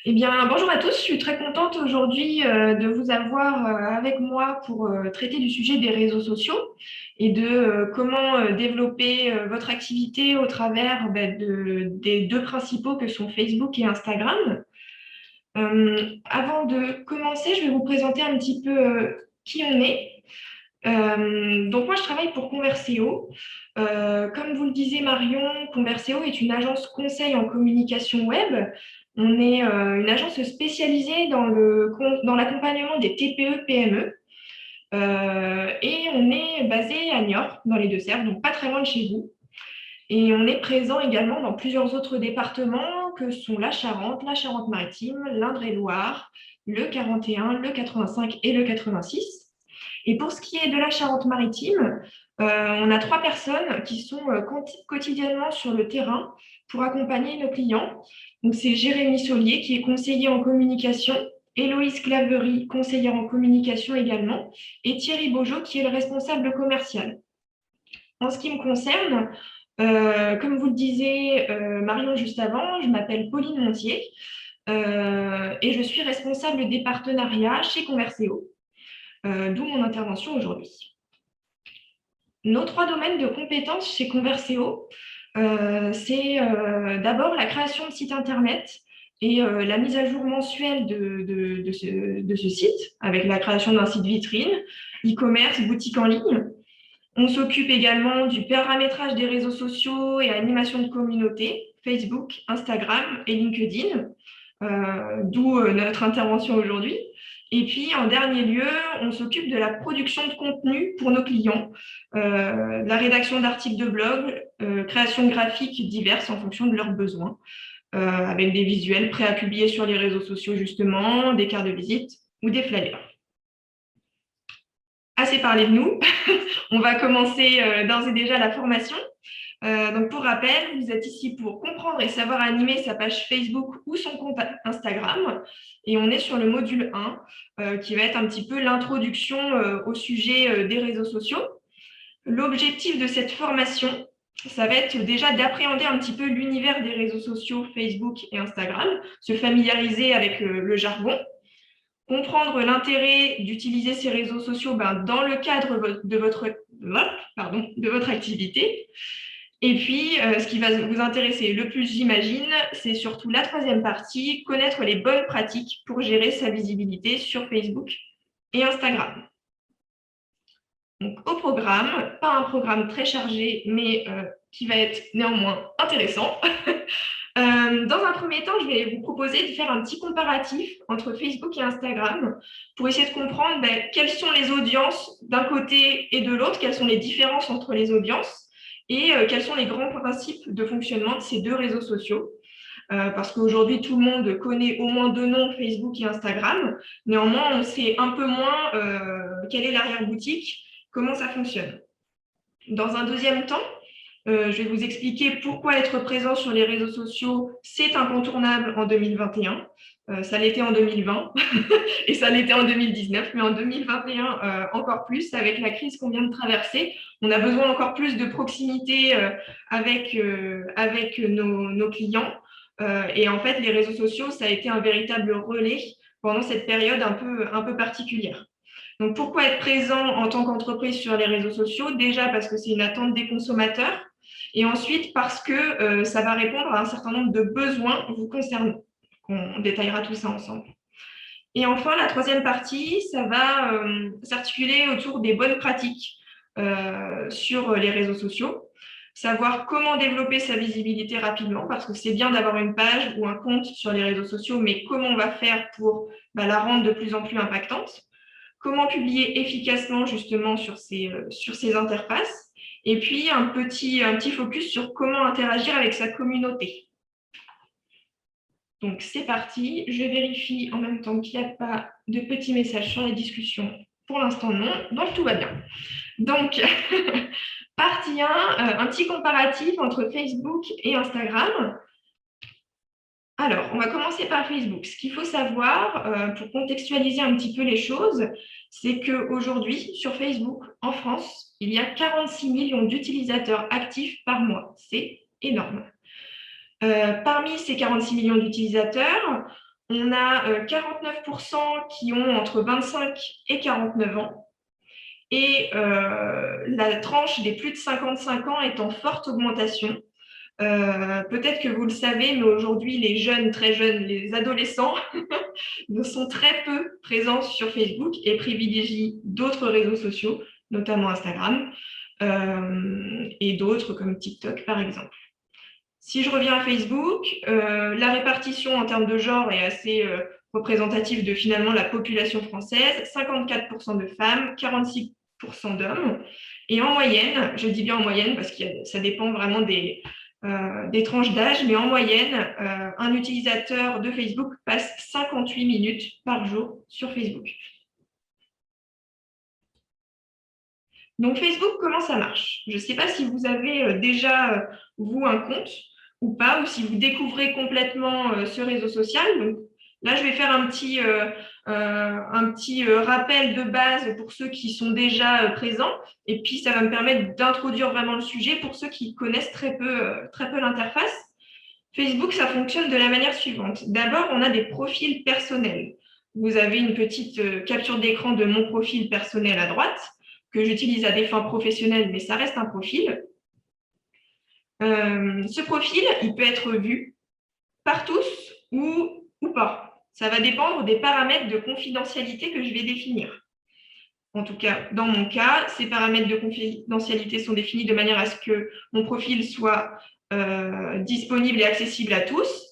Eh bien, bonjour à tous. Je suis très contente aujourd'hui de vous avoir avec moi pour traiter du sujet des réseaux sociaux et de comment développer votre activité au travers des deux principaux que sont Facebook et Instagram. Avant de commencer, je vais vous présenter un petit peu qui on est. Donc moi, je travaille pour Converséo. Comme vous le disiez, Marion, Converséo est une agence conseil en communication web. On est une agence spécialisée dans l'accompagnement des TPE-PME. Et on est basé à Niort, dans les Deux-Sèvres, donc pas très loin de chez vous. Et on est présent également dans plusieurs autres départements que sont la Charente, la Charente-Maritime, l'Indre-et-Loire, le 41, le 85 et le 86. Et pour ce qui est de la Charente-Maritime, on a trois personnes qui sont quotidiennement sur le terrain pour accompagner nos clients. Donc, c'est Jérémy Saulier, qui est conseiller en communication, Héloïse Claverie, conseillère en communication également, et Thierry Beaujeau, qui est le responsable commercial. En ce qui me concerne, comme vous le disiez, Marion, juste avant, je m'appelle Pauline Montier et je suis responsable des partenariats chez Converséo, d'où mon intervention aujourd'hui. Nos trois domaines de compétences chez Converséo, c'est d'abord la création de sites Internet et la mise à jour mensuelle de ce site, avec la création d'un site vitrine, e-commerce, boutique en ligne. On s'occupe également du paramétrage des réseaux sociaux et animation de communauté, Facebook, Instagram et LinkedIn, d'où notre intervention aujourd'hui. Et puis, en dernier lieu, on s'occupe de la production de contenu pour nos clients, la rédaction d'articles de blog, création graphique diverses en fonction de leurs besoins, avec des visuels prêts à publier sur les réseaux sociaux, justement, des cartes de visite ou des flyers. Assez parlé de nous. On va commencer d'ores et déjà la formation. Donc, pour rappel, vous êtes ici pour comprendre et savoir animer sa page Facebook ou son compte Instagram. Et on est sur le module 1, qui va être un petit peu l'introduction au sujet des réseaux sociaux. L'objectif de cette formation, ça va être déjà d'appréhender un petit peu l'univers des réseaux sociaux Facebook et Instagram, se familiariser avec le jargon, comprendre l'intérêt d'utiliser ces réseaux sociaux dans le cadre de votre activité. Et puis, ce qui va vous intéresser le plus, j'imagine, c'est surtout la troisième partie, connaître les bonnes pratiques pour gérer sa visibilité sur Facebook et Instagram. Donc, au programme, pas un programme très chargé, mais qui va être néanmoins intéressant. Dans un premier temps, je vais vous proposer de faire un petit comparatif entre Facebook et Instagram pour essayer de comprendre quelles sont les audiences d'un côté et de l'autre, quelles sont les différences entre les audiences et quels sont les grands principes de fonctionnement de ces deux réseaux sociaux. Parce qu'aujourd'hui, tout le monde connaît au moins deux noms, Facebook et Instagram. Néanmoins, on sait un peu moins quelle est l'arrière-boutique, comment ça fonctionne. Dans un deuxième temps, je vais vous expliquer pourquoi être présent sur les réseaux sociaux, c'est incontournable en 2021. Ça l'était en 2020 et ça l'était en 2019, mais en 2021 encore plus, avec la crise qu'on vient de traverser. On a besoin encore plus de proximité avec nos clients. Et en fait, les réseaux sociaux, ça a été un véritable relais pendant cette période un peu particulière. Donc, pourquoi être présent en tant qu'entreprise sur les réseaux sociaux? Déjà parce que c'est une attente des consommateurs et ensuite parce que ça va répondre à un certain nombre de besoins vous concernant. On détaillera tout ça ensemble. Et enfin, la troisième partie, ça va s'articuler autour des bonnes pratiques sur les réseaux sociaux. Savoir comment développer sa visibilité rapidement, parce que c'est bien d'avoir une page ou un compte sur les réseaux sociaux, mais comment on va faire pour la rendre de plus en plus impactante? Comment publier efficacement justement sur ces interfaces, et puis un petit focus sur comment interagir avec sa communauté. Donc c'est parti, je vérifie en même temps qu'il n'y a pas de petits messages sur la discussion. Pour l'instant non, donc tout va bien. Donc, partie 1, un petit comparatif entre Facebook et Instagram. Alors, on va commencer par Facebook. Ce qu'il faut savoir, pour contextualiser un petit peu les choses, c'est qu'aujourd'hui, sur Facebook, en France, il y a 46 millions d'utilisateurs actifs par mois. C'est énorme. Parmi ces 46 millions d'utilisateurs, On a 49% qui ont entre 25 et 49 ans. Et la tranche des plus de 55 ans est en forte augmentation. Peut-être que vous le savez, mais aujourd'hui, les jeunes, très jeunes, les adolescents ne sont très peu présents sur Facebook et privilégient d'autres réseaux sociaux, notamment Instagram, et d'autres comme TikTok, par exemple. Si je reviens à Facebook, la répartition en termes de genre est assez représentative de finalement la population française, 54% de femmes, 46% d'hommes. Et en moyenne, je dis bien en moyenne parce que ça dépend vraiment des tranches d'âge, mais en moyenne, un utilisateur de Facebook passe 58 minutes par jour sur Facebook. Donc Facebook, comment ça marche? Je ne sais pas si vous avez déjà, vous, un compte ou pas, ou si vous découvrez complètement ce réseau social. Donc, là, je vais faire un petit rappel de base pour ceux qui sont déjà présents, et puis ça va me permettre d'introduire vraiment le sujet pour ceux qui connaissent très peu l'interface. Facebook, ça fonctionne de la manière suivante. D'abord, on a des profils personnels. Vous avez une petite capture d'écran de mon profil personnel à droite, que j'utilise à des fins professionnelles, mais ça reste un profil. Ce profil, il peut être vu par tous ou pas. Ça va dépendre des paramètres de confidentialité que je vais définir. En tout cas, dans mon cas, ces paramètres de confidentialité sont définis de manière à ce que mon profil soit disponible et accessible à tous.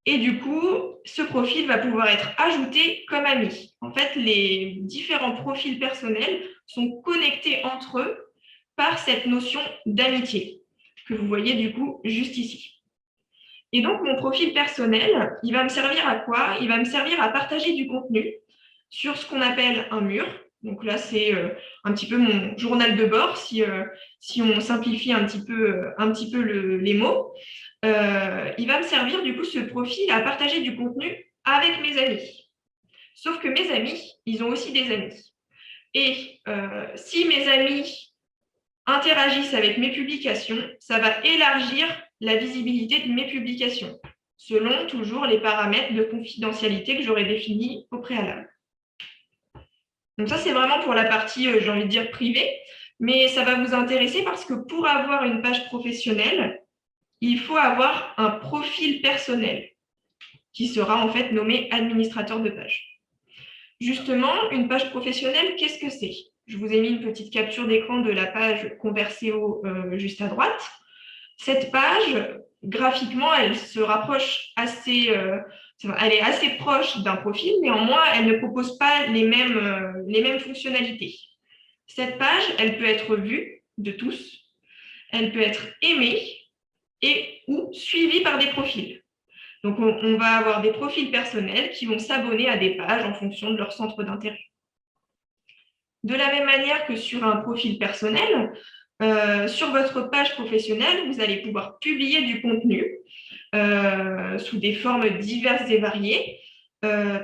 Et du coup, ce profil va pouvoir être ajouté comme ami. En fait, les différents profils personnels sont connectés entre eux par cette notion d'amitié que vous voyez du coup juste ici. Et donc, mon profil personnel, il va me servir à quoi? Il va me servir à partager du contenu sur ce qu'on appelle un mur. Donc là, c'est un petit peu mon journal de bord, si on simplifie un petit peu les mots. Il va me servir, du coup, ce profil à partager du contenu avec mes amis. Sauf que mes amis, ils ont aussi des amis. Et si mes amis interagissent avec mes publications, ça va élargir la visibilité de mes publications, selon toujours les paramètres de confidentialité que j'aurais définis au préalable. Donc ça, c'est vraiment pour la partie, j'ai envie de dire, privée, mais ça va vous intéresser parce que pour avoir une page professionnelle, il faut avoir un profil personnel qui sera en fait nommé administrateur de page. Justement, une page professionnelle, qu'est-ce que c'est? Je vous ai mis une petite capture d'écran de la page Converséo juste à droite. Cette page, graphiquement, elle se rapproche assez, elle est assez proche d'un profil, néanmoins, elle ne propose pas les mêmes fonctionnalités. Cette page, elle peut être vue de tous, elle peut être aimée et ou suivie par des profils. Donc, on va avoir des profils personnels qui vont s'abonner à des pages en fonction de leur centre d'intérêt. De la même manière que sur un profil personnel, sur votre page professionnelle, vous allez pouvoir publier du contenu sous des formes diverses et variées,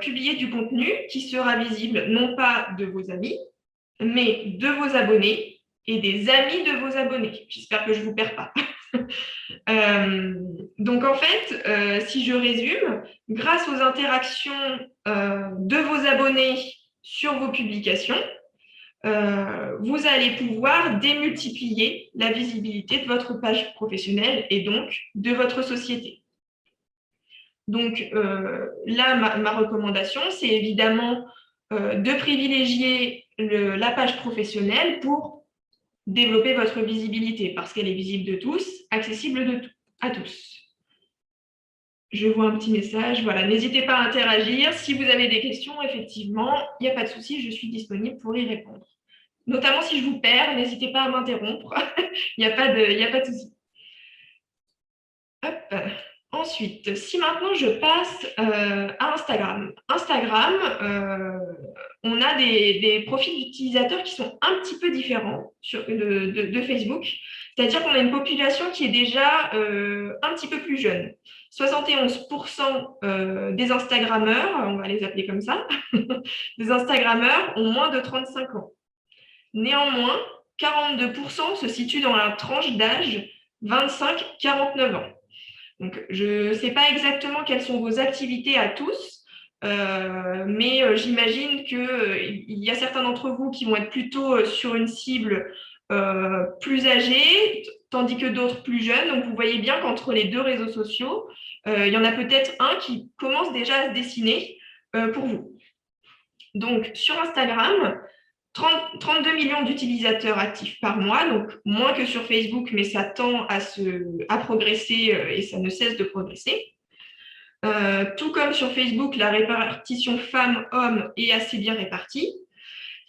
publier du contenu qui sera visible non pas de vos amis, mais de vos abonnés et des amis de vos abonnés. J'espère que je ne vous perds pas. Donc en fait, si je résume, grâce aux interactions de vos abonnés sur vos publications, vous allez pouvoir démultiplier la visibilité de votre page professionnelle et donc de votre société. Donc là, ma recommandation, c'est évidemment de privilégier la page professionnelle pour développer votre visibilité parce qu'elle est visible de tous, accessible à tous. Je vois un petit message. Voilà, n'hésitez pas à interagir. Si vous avez des questions, effectivement, il n'y a pas de souci, je suis disponible pour y répondre. Notamment si je vous perds, n'hésitez pas à m'interrompre. Il n'y a pas de souci. Hop. Ensuite, si maintenant je passe à Instagram. Instagram, on a des profils d'utilisateurs qui sont un petit peu différents de Facebook. C'est-à-dire qu'on a une population qui est déjà un petit peu plus jeune. 71% des Instagrammeurs, on va les appeler comme ça, des Instagrammeurs ont moins de 35 ans. Néanmoins, 42% se situent dans la tranche d'âge 25-49 ans. Donc, je ne sais pas exactement quelles sont vos activités à tous, mais j'imagine qu'il y a certains d'entre vous qui vont être plutôt sur une cible plus âgée, tandis que d'autres plus jeunes. Donc, vous voyez bien qu'entre les deux réseaux sociaux, il y en a peut-être un qui commence déjà à se dessiner pour vous. Donc, sur Instagram, 32 millions d'utilisateurs actifs par mois, donc moins que sur Facebook, mais ça tend à progresser et ça ne cesse de progresser. Tout comme sur Facebook, la répartition femmes-hommes est assez bien répartie.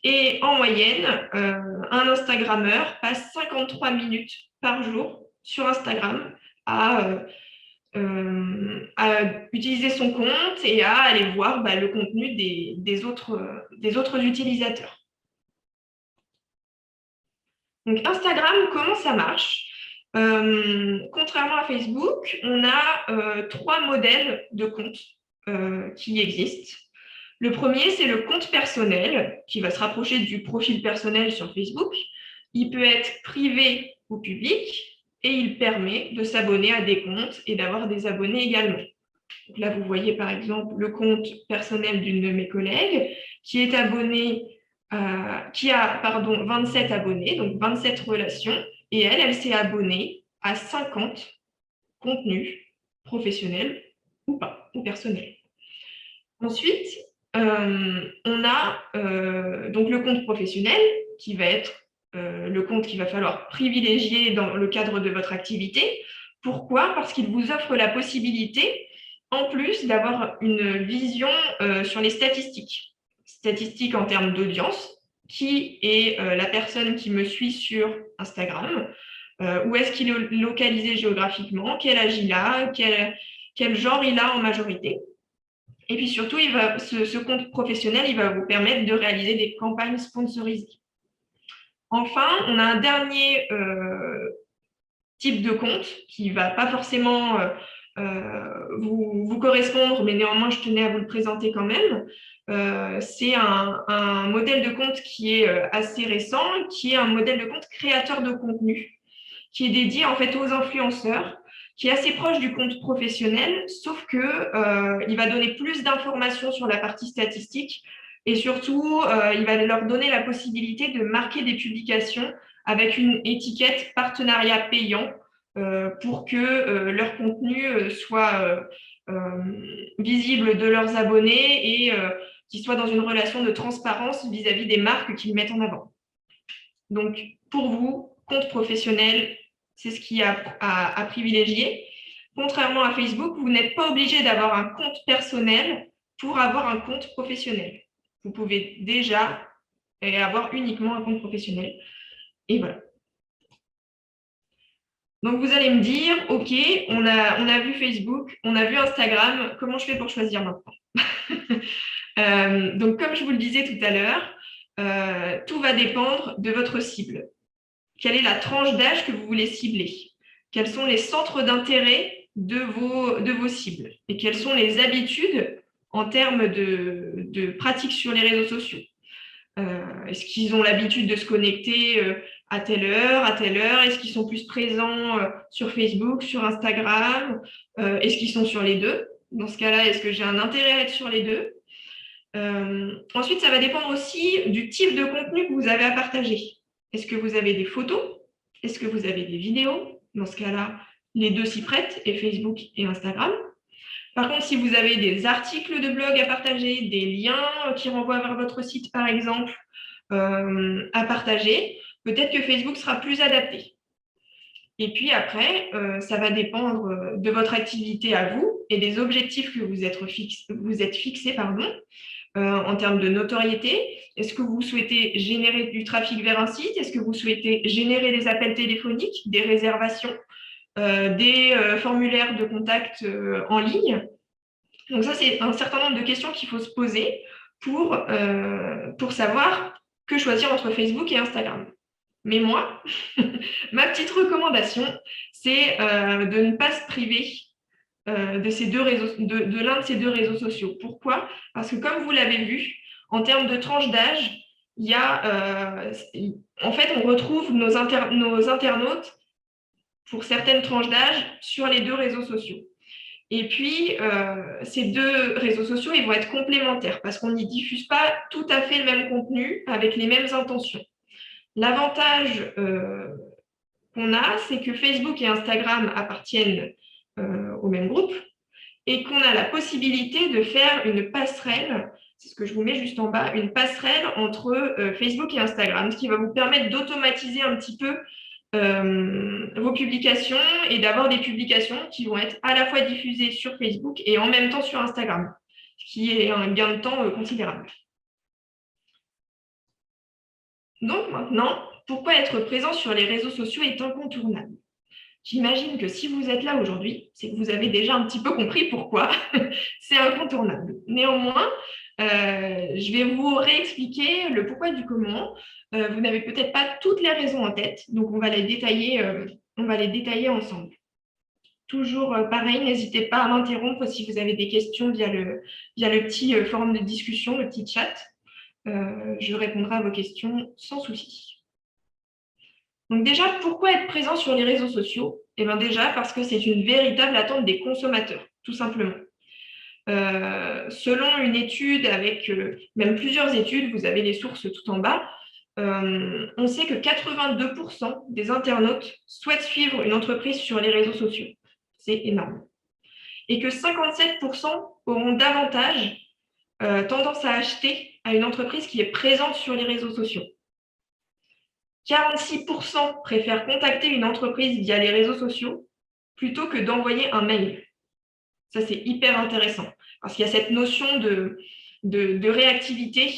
Et en moyenne, un Instagrammeur passe 53 minutes par jour sur Instagram à utiliser son compte et à aller voir le contenu des autres utilisateurs. Donc Instagram, comment ça marche? Contrairement à Facebook, on a 3 modèles de comptes qui existent. Le premier, c'est le compte personnel, qui va se rapprocher du profil personnel sur Facebook. Il peut être privé ou public, et il permet de s'abonner à des comptes et d'avoir des abonnés également. Donc là, vous voyez par exemple le compte personnel d'une de mes collègues qui est abonnée, qui a 27 abonnés, donc 27 relations, et elle s'est abonnée à 50 contenus professionnels ou pas, ou personnels. Ensuite, on a donc le compte professionnel qui va être le compte qu'il va falloir privilégier dans le cadre de votre activité. Pourquoi? Parce qu'il vous offre la possibilité, en plus, d'avoir une vision sur les statistiques. Statistiques en termes d'audience, qui est la personne qui me suit sur Instagram, où est-ce qu'il est localisé géographiquement, quel âge il a, quel genre il a en majorité. Et puis surtout, ce compte professionnel, il va vous permettre de réaliser des campagnes sponsorisées. Enfin, on a un dernier type de compte qui ne va pas forcément vous correspondre, mais néanmoins, je tenais à vous le présenter quand même. C'est un modèle de compte qui est assez récent, qui est un modèle de compte créateur de contenu, qui est dédié en fait aux influenceurs, qui est assez proche du compte professionnel, sauf que il va donner plus d'informations sur la partie statistique et surtout, il va leur donner la possibilité de marquer des publications avec une étiquette partenariat payant pour que leur contenu soit visible de leurs abonnés et qu'ils soient dans une relation de transparence vis-à-vis des marques qu'ils mettent en avant. Donc, pour vous, compte professionnel, c'est ce qu'il y a à privilégier. Contrairement à Facebook, vous n'êtes pas obligé d'avoir un compte personnel pour avoir un compte professionnel. Vous pouvez déjà avoir uniquement un compte professionnel. Et voilà. Donc, vous allez me dire, OK, on a vu Facebook, on a vu Instagram, comment je fais pour choisir maintenant? Donc, comme je vous le disais tout à l'heure, tout va dépendre de votre cible. Quelle est la tranche d'âge que vous voulez cibler? Quels sont les centres d'intérêt de vos cibles? Et quelles sont les habitudes en termes de pratiques sur les réseaux sociaux? Est-ce qu'ils ont l'habitude de se connecter à telle heure? Est-ce qu'ils sont plus présents sur Facebook, sur Instagram? Est-ce qu'ils sont sur les deux? Dans ce cas-là, est-ce que j'ai un intérêt à être sur les deux? Ensuite, ça va dépendre aussi du type de contenu que vous avez à partager. Est-ce que vous avez des photos? Est-ce que vous avez des vidéos? Dans ce cas-là, les deux s'y prêtent, et Facebook et Instagram. Par contre, si vous avez des articles de blog à partager, des liens qui renvoient vers votre site, par exemple, à partager, peut-être que Facebook sera plus adapté. Et puis après, ça va dépendre de votre activité à vous et des objectifs que vous êtes fixés, en termes de notoriété. Est-ce que vous souhaitez générer du trafic vers un site? Est-ce que vous souhaitez générer des appels téléphoniques, des réservations, des formulaires de contact en ligne? Donc ça, c'est un certain nombre de questions qu'il faut se poser pour savoir que choisir entre Facebook et Instagram. Mais moi, ma petite recommandation, c'est de ne pas se priver de l'un de ces deux réseaux sociaux. Pourquoi? Parce que comme vous l'avez vu, en termes de tranche d'âge, il y a, en fait, on retrouve nos internautes pour certaines tranches d'âge sur les deux réseaux sociaux. Et puis, ces deux réseaux sociaux, ils vont être complémentaires parce qu'on n'y diffuse pas tout à fait le même contenu avec les mêmes intentions. L'avantage qu'on a, c'est que Facebook et Instagram appartiennent au même groupe et qu'on a la possibilité de faire une passerelle, c'est ce que je vous mets juste en bas, une passerelle entre Facebook et Instagram, ce qui va vous permettre d'automatiser un petit peu vos publications et d'avoir des publications qui vont être à la fois diffusées sur Facebook et en même temps sur Instagram, ce qui est un gain de temps considérable. Donc maintenant, pourquoi être présent sur les réseaux sociaux est incontournable? J'imagine que si vous êtes là aujourd'hui, c'est que vous avez déjà un petit peu compris pourquoi c'est incontournable. Néanmoins, je vais vous réexpliquer le pourquoi du comment. Vous n'avez peut-être pas toutes les raisons en tête, donc on va les détailler ensemble. Toujours pareil, n'hésitez pas à m'interrompre si vous avez des questions via le petit forum de discussion, le petit chat. Je répondrai à vos questions sans souci. Donc déjà, pourquoi être présent sur les réseaux sociaux? Eh bien déjà, parce que c'est une véritable attente des consommateurs, tout simplement. Selon une étude avec même plusieurs études, vous avez les sources tout en bas, on sait que 82% des internautes souhaitent suivre une entreprise sur les réseaux sociaux. C'est énorme. Et que 57% auront davantage tendance à acheter à une entreprise qui est présente sur les réseaux sociaux. 46% préfèrent contacter une entreprise via les réseaux sociaux plutôt que d'envoyer un mail. Ça, c'est hyper intéressant parce qu'il y a cette notion de réactivité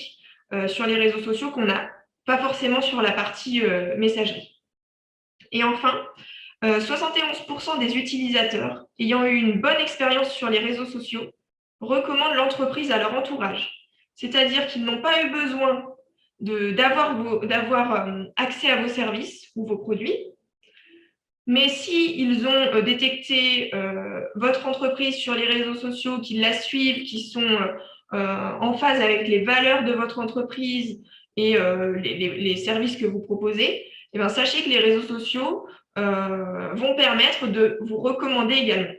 sur les réseaux sociaux qu'on n'a pas forcément sur la partie messagerie. Et enfin, 71% des utilisateurs ayant eu une bonne expérience sur les réseaux sociaux recommandent l'entreprise à leur entourage. C'est-à-dire qu'ils n'ont pas eu besoin d'avoir accès à vos services ou vos produits. Mais s'ils ont détecté votre entreprise sur les réseaux sociaux, qu'ils la suivent, qui sont en phase avec les valeurs de votre entreprise et les services que vous proposez, eh bien, sachez que les réseaux sociaux vont permettre de vous recommander également.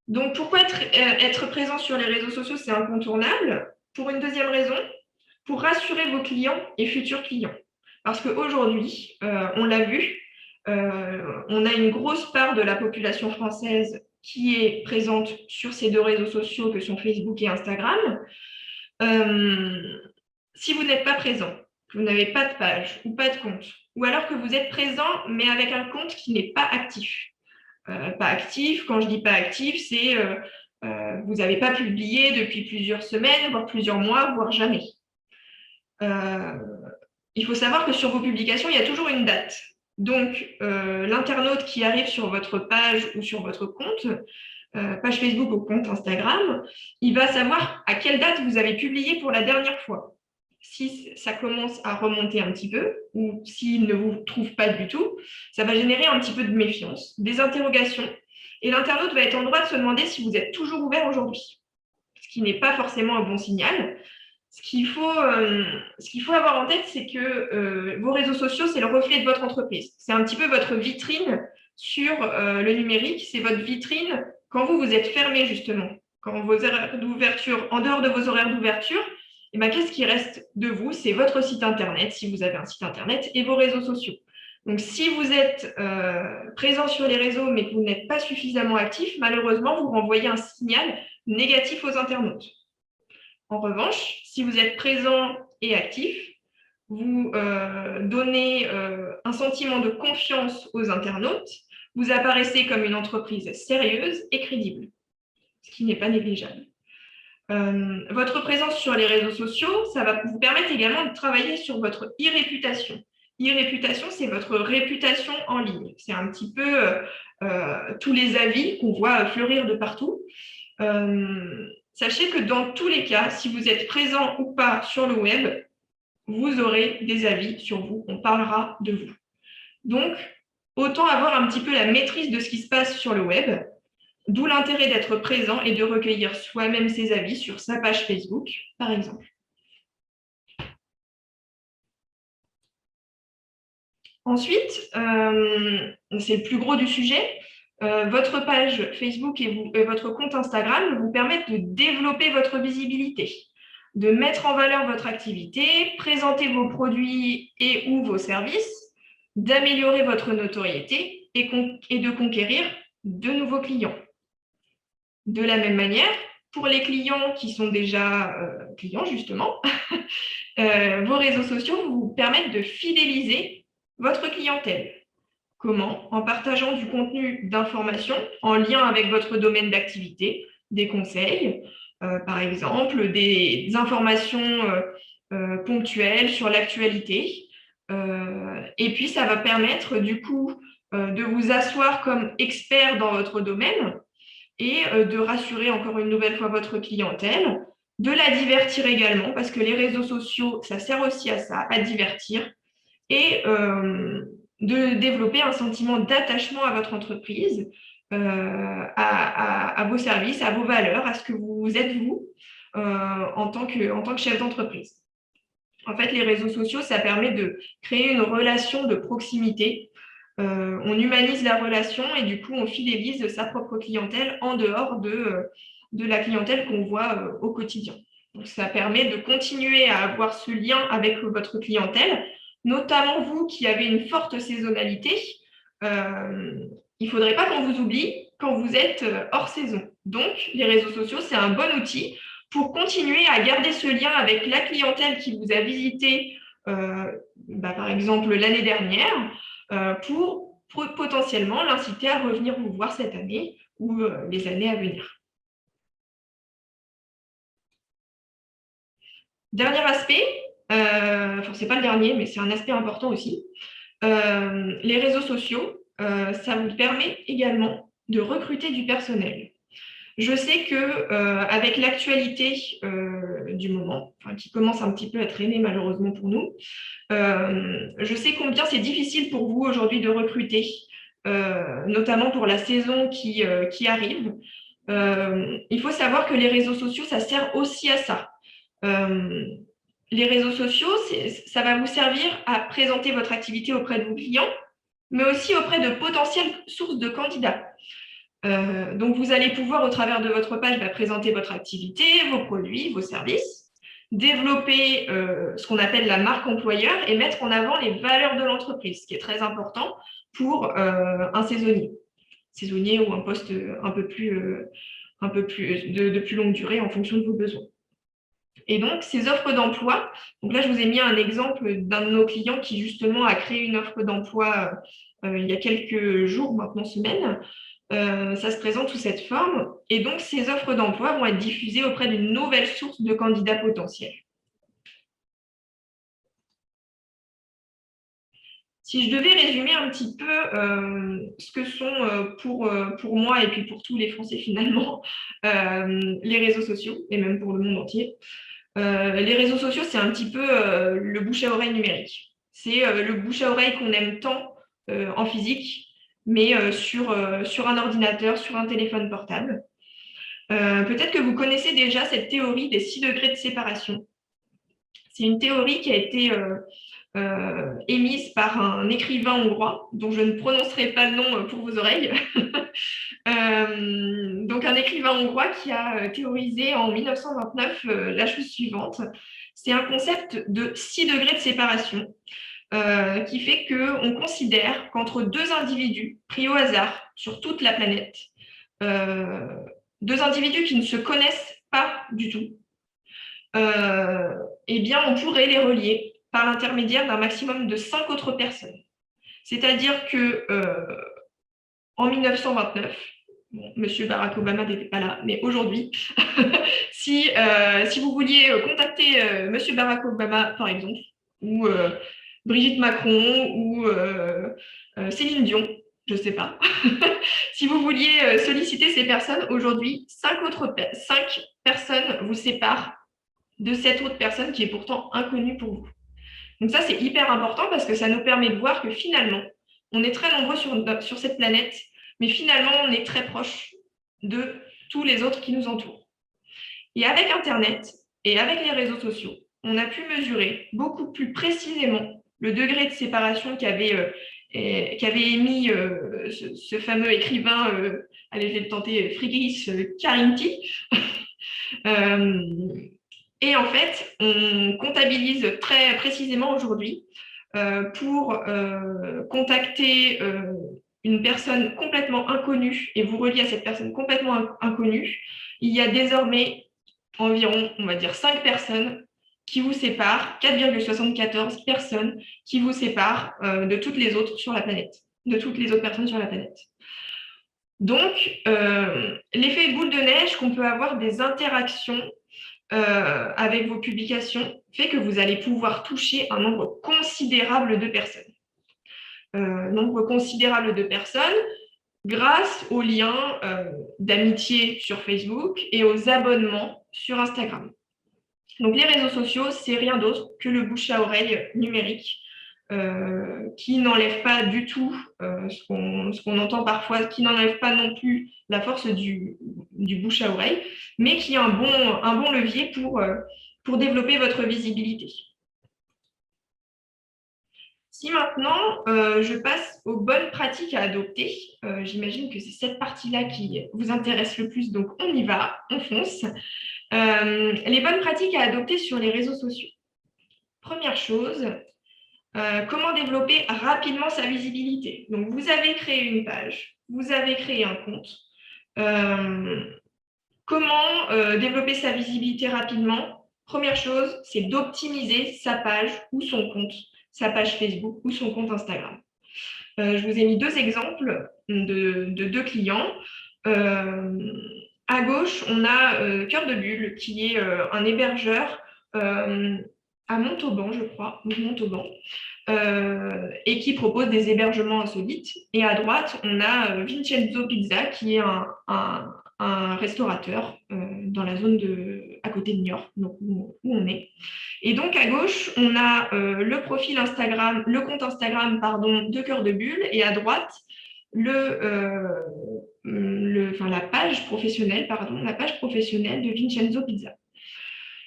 Donc, pourquoi être présent sur les réseaux sociaux, c'est incontournable? Pour une deuxième raison, pour rassurer vos clients et futurs clients. Parce qu'aujourd'hui, on l'a vu, on a une grosse part de la population française qui est présente sur ces deux réseaux sociaux que sont Facebook et Instagram. Si vous n'êtes pas présent, que vous n'avez pas de page ou pas de compte, ou alors que vous êtes présent mais avec un compte qui n'est pas actif. Pas actif, quand je dis pas actif, c'est vous n'avez pas publié depuis plusieurs semaines, voire plusieurs mois, voire jamais. Il faut savoir que sur vos publications, il y a toujours une date. Donc, l'internaute qui arrive sur votre page ou sur votre compte, page Facebook ou compte Instagram, il va savoir à quelle date vous avez publié pour la dernière fois. Si ça commence à remonter un petit peu, ou s'il ne vous trouve pas du tout, ça va générer un petit peu de méfiance, des interrogations, et l'internaute va être en droit de se demander si vous êtes toujours ouvert aujourd'hui, ce qui n'est pas forcément un bon signal. Ce qu'il faut avoir en tête, c'est que vos réseaux sociaux, c'est le reflet de votre entreprise. C'est un petit peu votre vitrine sur le numérique. C'est votre vitrine quand vous êtes fermé, justement. Quand vos horaires d'ouverture, en dehors de vos horaires d'ouverture, eh ben, qu'est-ce qui reste de vous? C'est votre site Internet, si vous avez un site Internet, et vos réseaux sociaux. Donc, si vous êtes présent sur les réseaux, mais que vous n'êtes pas suffisamment actif, malheureusement, vous renvoyez un signal négatif aux internautes. En revanche, si vous êtes présent et actif, vous donnez un sentiment de confiance aux internautes, vous apparaissez comme une entreprise sérieuse et crédible, ce qui n'est pas négligeable. Votre présence sur les réseaux sociaux, ça va vous permettre également de travailler sur votre e-réputation. E-réputation, c'est votre réputation en ligne. C'est un petit peu tous les avis qu'on voit fleurir de partout. Sachez que dans tous les cas, si vous êtes présent ou pas sur le web, vous aurez des avis sur vous. On parlera de vous. Donc, autant avoir un petit peu la maîtrise de ce qui se passe sur le web, d'où l'intérêt d'être présent et de recueillir soi-même ses avis sur sa page Facebook, par exemple. Ensuite, c'est le plus gros du sujet, votre page Facebook et votre compte Instagram vous permettent de développer votre visibilité, de mettre en valeur votre activité, présenter vos produits et ou vos services, d'améliorer votre notoriété et de conquérir de nouveaux clients. De la même manière, pour les clients qui sont déjà clients, justement, vos réseaux sociaux vous permettent de fidéliser votre clientèle. Comment? En partageant du contenu d'information en lien avec votre domaine d'activité, des conseils, par exemple, des informations ponctuelles sur l'actualité. Et puis, ça va permettre du coup de vous asseoir comme expert dans votre domaine et de rassurer encore une nouvelle fois votre clientèle, de la divertir également, parce que les réseaux sociaux, ça sert aussi à ça, à divertir, et de développer un sentiment d'attachement à votre entreprise, à vos services, à vos valeurs, à ce que vous êtes vous en tant que chef d'entreprise. En fait, les réseaux sociaux, ça permet de créer une relation de proximité. On humanise la relation et du coup, on fidélise sa propre clientèle en dehors de la clientèle qu'on voit au quotidien. Donc, ça permet de continuer à avoir ce lien avec votre clientèle, notamment vous qui avez une forte saisonnalité. Il ne faudrait pas qu'on vous oublie quand vous êtes hors saison. Donc, les réseaux sociaux, c'est un bon outil pour continuer à garder ce lien avec la clientèle qui vous a visité, par exemple, l'année dernière, pour potentiellement l'inciter à revenir vous voir cette année ou les années à venir. Dernier aspect, enfin, ce n'est pas le dernier, mais c'est un aspect important aussi, les réseaux sociaux, ça vous permet également de recruter du personnel. Je sais que avec l'actualité du moment, qui commence un petit peu à traîner malheureusement pour nous, je sais combien c'est difficile pour vous aujourd'hui de recruter, notamment pour la saison qui arrive. Il faut savoir que les réseaux sociaux, ça sert aussi à ça. Les réseaux sociaux, ça va vous servir à présenter votre activité auprès de vos clients, mais aussi auprès de potentielles sources de candidats. Donc, vous allez pouvoir, au travers de votre page, présenter votre activité, vos produits, vos services, développer ce qu'on appelle la marque employeur et mettre en avant les valeurs de l'entreprise, ce qui est très important pour un saisonnier ou un poste un peu plus de plus longue durée en fonction de vos besoins. Et donc, ces offres d'emploi, donc là, je vous ai mis un exemple d'un de nos clients qui, justement, a créé une offre d'emploi il y a quelques jours, maintenant semaines. Ça se présente sous cette forme. Et donc, ces offres d'emploi vont être diffusées auprès d'une nouvelle source de candidats potentiels. Si je devais résumer un petit peu ce que sont pour moi et puis pour tous les Français finalement, les réseaux sociaux, et même pour le monde entier, les réseaux sociaux, c'est un petit peu le bouche à oreille numérique. C'est le bouche à oreille qu'on aime tant en physique, mais sur un ordinateur, sur un téléphone portable. Peut-être que vous connaissez déjà cette théorie des 6 degrés de séparation. C'est une théorie qui a été émise par un écrivain hongrois, dont je ne prononcerai pas le nom pour vos oreilles. Donc, un écrivain hongrois qui a théorisé en 1929 la chose suivante. C'est un concept de 6 degrés de séparation qui fait qu'on considère qu'entre deux individus pris au hasard sur toute la planète, deux individus qui ne se connaissent pas du tout, eh bien, on pourrait les relier par l'intermédiaire d'un maximum de 5 autres personnes. C'est-à-dire que en 1929, bon, M. Barack Obama n'était pas là, mais aujourd'hui, si vous vouliez contacter M. Barack Obama, par exemple, ou Brigitte Macron, ou Céline Dion, je ne sais pas, si vous vouliez solliciter ces personnes, aujourd'hui, 5 personnes vous séparent de cette autre personne qui est pourtant inconnue pour vous. Donc ça, c'est hyper important parce que ça nous permet de voir que finalement, on est très nombreux sur cette planète, mais finalement, on est très proche de tous les autres qui nous entourent. Et avec Internet et avec les réseaux sociaux, on a pu mesurer beaucoup plus précisément le degré de séparation qu'avait émis ce fameux écrivain, allez, je vais le tenter, Friedrich Carinti. Et en fait, on comptabilise très précisément aujourd'hui pour contacter une personne complètement inconnue et vous relier à cette personne complètement inconnue. Il y a désormais environ, on va dire, 5 personnes qui vous séparent, 4,74 personnes qui vous séparent de toutes les autres sur la planète, de toutes les autres personnes sur la planète. Donc, l'effet boule de neige qu'on peut avoir des interactions avec vos publications fait que vous allez pouvoir toucher un nombre considérable de personnes. Grâce aux liens d'amitié sur Facebook et aux abonnements sur Instagram. Donc, les réseaux sociaux, c'est rien d'autre que le bouche à oreille numérique qui n'enlève pas du tout ce qu'on entend parfois, qui n'enlève pas non plus la force du bouche à oreille, mais qui est un bon levier pour développer votre visibilité. Si maintenant, je passe aux bonnes pratiques à adopter, j'imagine que c'est cette partie-là qui vous intéresse le plus, donc on y va, on fonce. Les bonnes pratiques à adopter sur les réseaux sociaux. Première chose, comment développer rapidement sa visibilité. Donc, vous avez créé une page, vous avez créé un compte. Comment développer sa visibilité rapidement? Première chose, c'est d'optimiser sa page ou son compte, sa page Facebook ou son compte Instagram. Je vous ai mis 2 exemples de 2 clients. À gauche, on a Cœur de Bulle, qui est un hébergeur à Montauban, je crois, et qui propose des hébergements insolites. Et à droite, on a Vincenzo Pizza, qui est un restaurateur dans la zone à côté de Niort, donc où on est. Et donc à gauche, on a le compte Instagram, de Cœur de Bulle, et à droite, la page professionnelle de Vincenzo Pizza.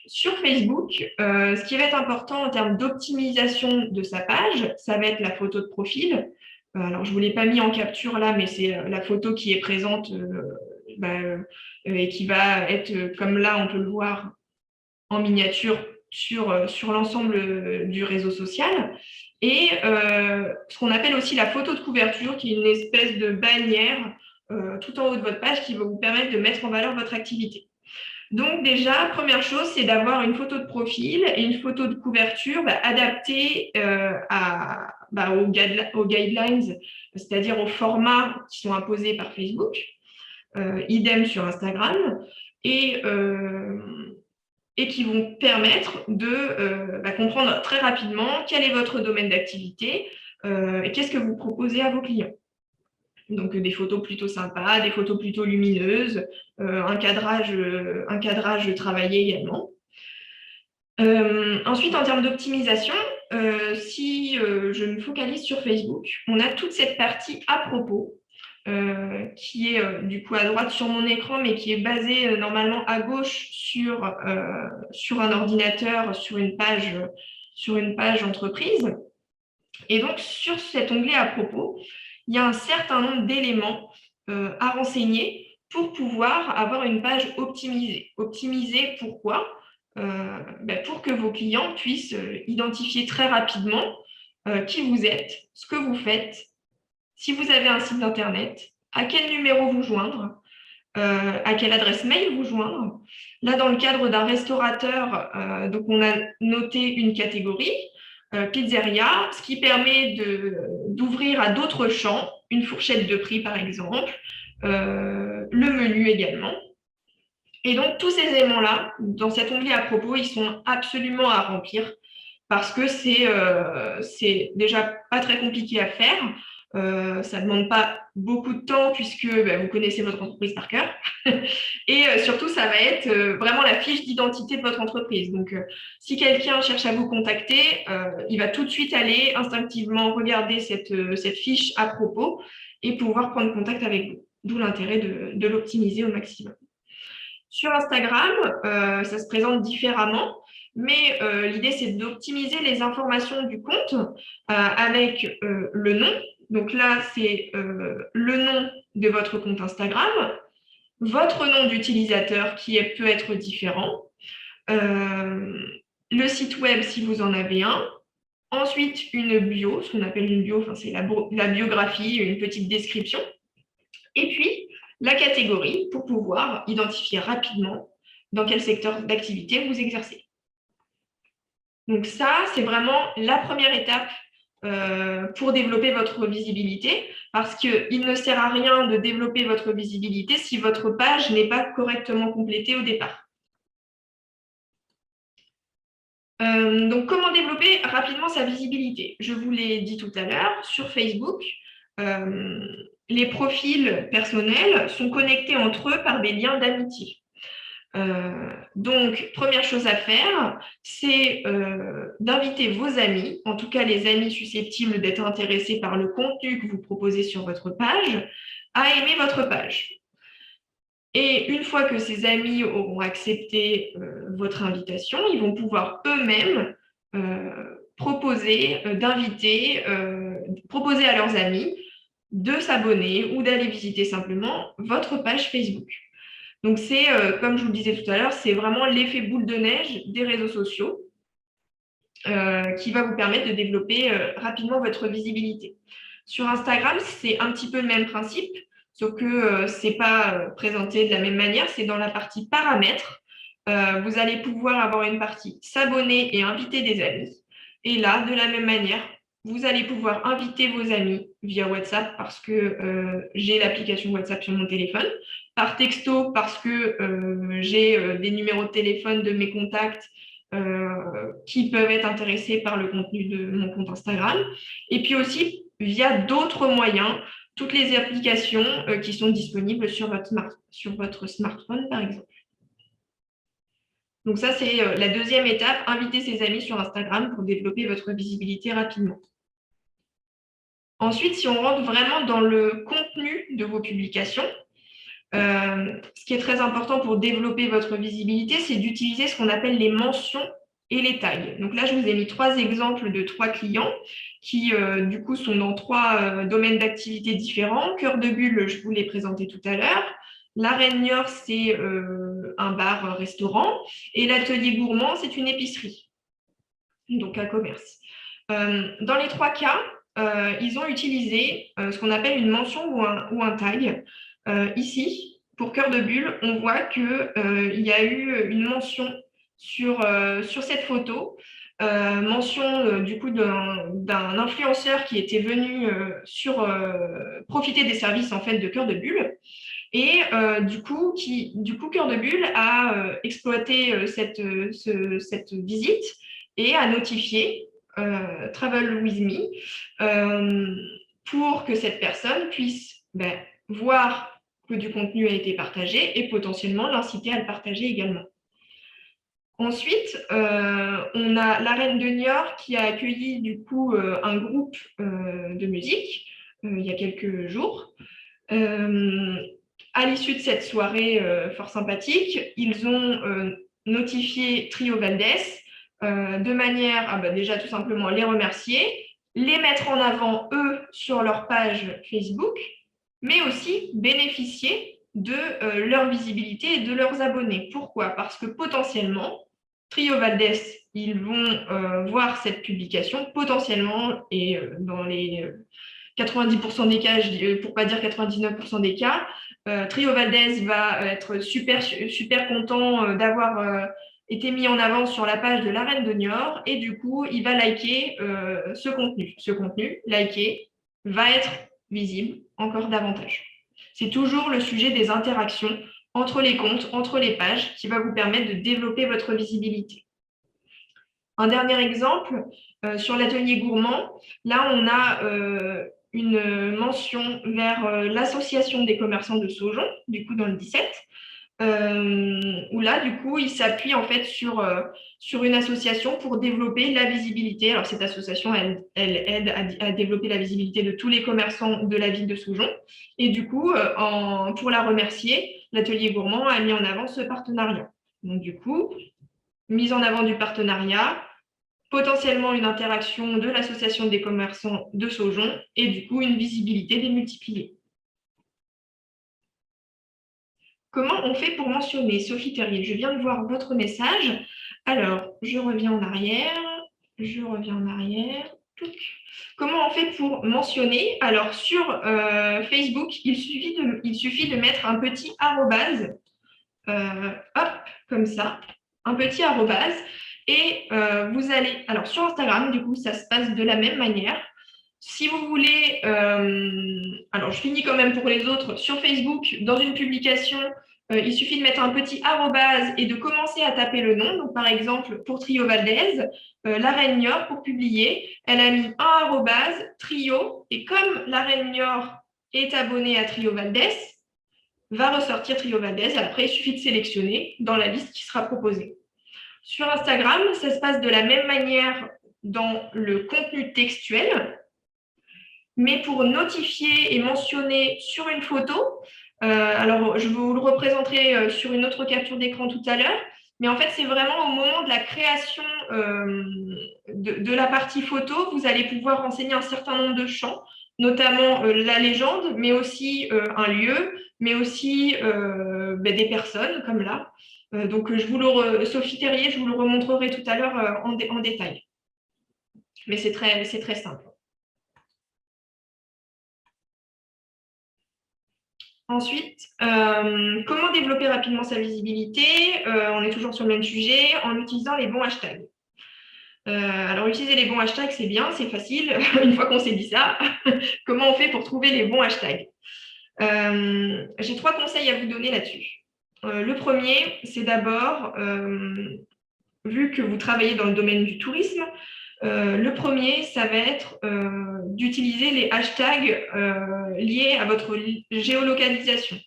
Sur Facebook, ce qui va être important en termes d'optimisation de sa page, ça va être la photo de profil. Alors, je ne vous l'ai pas mis en capture là, mais c'est la photo qui est présente et qui va être, comme là, on peut le voir, en miniature sur l'ensemble du réseau social. Et ce qu'on appelle aussi la photo de couverture, qui est une espèce de bannière tout en haut de votre page qui va vous permettre de mettre en valeur votre activité. Donc déjà, première chose, c'est d'avoir une photo de profil et une photo de couverture adaptée aux guidelines, c'est-à-dire aux formats qui sont imposés par Facebook, idem sur Instagram, et qui vont permettre de comprendre très rapidement quel est votre domaine d'activité et qu'est-ce que vous proposez à vos clients. Donc, des photos plutôt sympas, des photos plutôt lumineuses, un cadrage travaillé également. Ensuite, en termes d'optimisation, si je me focalise sur Facebook, on a toute cette partie à propos qui est du coup à droite sur mon écran, mais qui est basée normalement à gauche sur un ordinateur, sur une page entreprise. Et donc, sur cet onglet à propos, il y a un certain nombre d'éléments à renseigner pour pouvoir avoir une page optimisée. Optimisée, pourquoi ? Pour que vos clients puissent identifier très rapidement qui vous êtes, ce que vous faites, si vous avez un site d'internet, à quel numéro vous joindre, à quelle adresse mail vous joindre. Là, dans le cadre d'un restaurateur, donc on a noté une catégorie, pizzeria, ce qui permet d'ouvrir à d'autres champs, une fourchette de prix par exemple, le menu également. Et donc, tous ces éléments-là, dans cet onglet à propos, ils sont absolument à remplir parce que c'est déjà pas très compliqué à faire. Ça ne demande pas beaucoup de temps puisque vous connaissez votre entreprise par cœur. Et surtout, ça va être vraiment la fiche d'identité de votre entreprise. Donc, si quelqu'un cherche à vous contacter, il va tout de suite aller instinctivement regarder cette fiche à propos et pouvoir prendre contact avec vous. D'où l'intérêt de l'optimiser au maximum. Sur Instagram, ça se présente différemment, mais l'idée, c'est d'optimiser les informations du compte avec le nom. Donc là, c'est le nom de votre compte Instagram, votre nom d'utilisateur qui peut être différent, le site web si vous en avez un, ensuite une bio, ce qu'on appelle une bio, enfin, c'est la biographie, une petite description, et puis la catégorie pour pouvoir identifier rapidement dans quel secteur d'activité vous exercez. Donc ça, c'est vraiment la première étape pour développer votre visibilité, parce qu'il ne sert à rien de développer votre visibilité si votre page n'est pas correctement complétée au départ. Donc, comment développer rapidement sa visibilité? Je vous l'ai dit tout à l'heure, sur Facebook, les profils personnels sont connectés entre eux par des liens d'amitié. Donc, première chose à faire, c'est d'inviter vos amis, en tout cas les amis susceptibles d'être intéressés par le contenu que vous proposez sur votre page, à aimer votre page. Et une fois que ces amis auront accepté votre invitation, ils vont pouvoir eux-mêmes proposer à leurs amis de s'abonner ou d'aller visiter simplement votre page Facebook. Donc c'est, comme je vous le disais tout à l'heure, c'est vraiment l'effet boule de neige des réseaux sociaux qui va vous permettre de développer rapidement votre visibilité. Sur Instagram, c'est un petit peu le même principe, sauf que ce n'est pas présenté de la même manière, c'est dans la partie paramètres. Vous allez pouvoir avoir une partie s'abonner et inviter des amis. Et là, de la même manière, vous allez pouvoir inviter vos amis via WhatsApp parce que j'ai l'application WhatsApp sur mon téléphone, par texto parce que j'ai des numéros de téléphone de mes contacts qui peuvent être intéressés par le contenu de mon compte Instagram, et puis aussi via d'autres moyens, toutes les applications qui sont disponibles sur votre smartphone, par exemple. Donc ça, c'est la deuxième étape, inviter ses amis sur Instagram pour développer votre visibilité rapidement. Ensuite, si on rentre vraiment dans le contenu de vos publications, ce qui est très important pour développer votre visibilité, c'est d'utiliser ce qu'on appelle les mentions et les tags. Donc là, je vous ai mis 3 exemples de 3 clients qui, du coup, sont dans 3 domaines d'activité différents. Cœur de Bulle, je vous l'ai présenté tout à l'heure. La Reine Niort, c'est un bar-restaurant. Et l'Atelier Gourmand, c'est une épicerie, donc un commerce. Dans les 3 cas, ils ont utilisé ce qu'on appelle une mention ou un tag. Ici, pour Cœur de Bulle, on voit qu'il y a eu une mention sur cette photo, mention du coup d'un influenceur qui était venu profiter des services en fait de Cœur de Bulle. Et du coup, Cœur de Bulle a exploité cette visite et a notifié Travel With Me pour que cette personne puisse voir que du contenu a été partagé et potentiellement l'inciter à le partager également. Ensuite, on a la Reine de Niort qui a accueilli du coup un groupe de musique il y a quelques jours. À l'issue de cette soirée fort sympathique, ils ont notifié Trio Valdés de manière à déjà tout simplement les remercier, les mettre en avant eux sur leur page Facebook, mais aussi bénéficier de leur visibilité et de leurs abonnés. Pourquoi? Parce que potentiellement, Trio Valdés, ils vont voir cette publication potentiellement et dans les 90% des cas, pour ne pas dire 99% des cas, Trio Valdés va être super, super content d'avoir été mis en avant sur la page de la Reine de Niort et du coup, il va liker ce contenu. Ce contenu, liké, va être visible encore davantage. C'est toujours le sujet des interactions entre les comptes, entre les pages, qui va vous permettre de développer votre visibilité. Un dernier exemple, sur l'atelier gourmand, là, on a une mention vers l'association des commerçants de Saujon, du coup dans le 17, où là, du coup, il s'appuie en fait sur une association pour développer la visibilité. Alors, cette association, elle aide à développer la visibilité de tous les commerçants de la ville de Saujon. Et du coup, pour la remercier, l'atelier gourmand a mis en avant ce partenariat. Donc du coup, mise en avant du partenariat, potentiellement une interaction de l'association des commerçants de Saujon et du coup une visibilité démultipliée. Comment on fait pour mentionner? Sophie Terrier, je viens de voir votre message. Alors, je reviens en arrière. Comment on fait pour mentionner? Alors, sur Facebook, il suffit de mettre un petit arrobase, hop, comme ça, un petit arrobase, et vous allez, alors sur Instagram, du coup, ça se passe de la même manière. Si vous voulez, alors je finis quand même pour les autres, sur Facebook, dans une publication, il suffit de mettre un petit arrobase et de commencer à taper le nom. Donc, par exemple, pour Trio Valdez, la Reine Niort, pour publier, elle a mis un arrobase, Trio, et comme la Reine Niort est abonnée à Trio Valdez, va ressortir Trio Valdez. Après, il suffit de sélectionner dans la liste qui sera proposée. Sur Instagram, ça se passe de la même manière dans le contenu textuel, mais pour notifier et mentionner sur une photo, alors je vous le représenterai sur une autre capture d'écran tout à l'heure, mais en fait, c'est vraiment au moment de la création de la partie photo, vous allez pouvoir renseigner un certain nombre de champs, notamment la légende, mais aussi un lieu, mais aussi des personnes, comme là. Donc, Sophie Terrier, je vous le remontrerai tout à l'heure en détail. Mais c'est très simple. Ensuite, comment développer rapidement sa visibilité? On est toujours sur le même sujet, en utilisant les bons hashtags. Alors, utiliser les bons hashtags, c'est bien, c'est facile, une fois qu'on s'est dit ça. Comment on fait pour trouver les bons hashtags? J'ai 3 conseils à vous donner là-dessus. Le premier, c'est d'abord, vu que vous travaillez dans le domaine du tourisme, le premier, ça va être d'utiliser les hashtags liés à votre géolocalisation.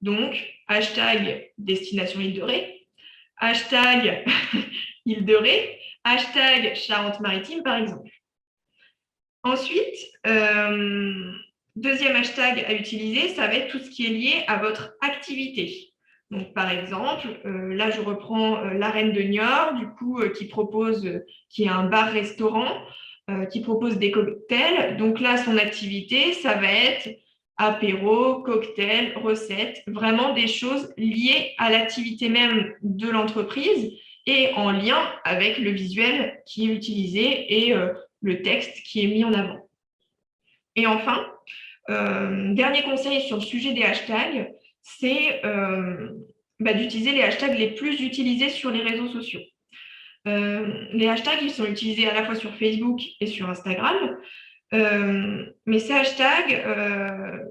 Donc, hashtag destination Île de Ré, hashtag Île de Ré, hashtag Charente-Maritime, par exemple. Ensuite, deuxième hashtag à utiliser, ça va être tout ce qui est lié à votre activité. Donc, par exemple, là, je reprends l'Arène de Niort, du coup, qui est un bar-restaurant, qui propose des cocktails. Donc là, son activité, ça va être apéro, cocktail, recettes, vraiment des choses liées à l'activité même de l'entreprise et en lien avec le visuel qui est utilisé et le texte qui est mis en avant. Et enfin, dernier conseil sur le sujet des hashtags, c'est d'utiliser les hashtags les plus utilisés sur les réseaux sociaux. Les hashtags, ils sont utilisés à la fois sur Facebook et sur Instagram. Mais ces hashtags,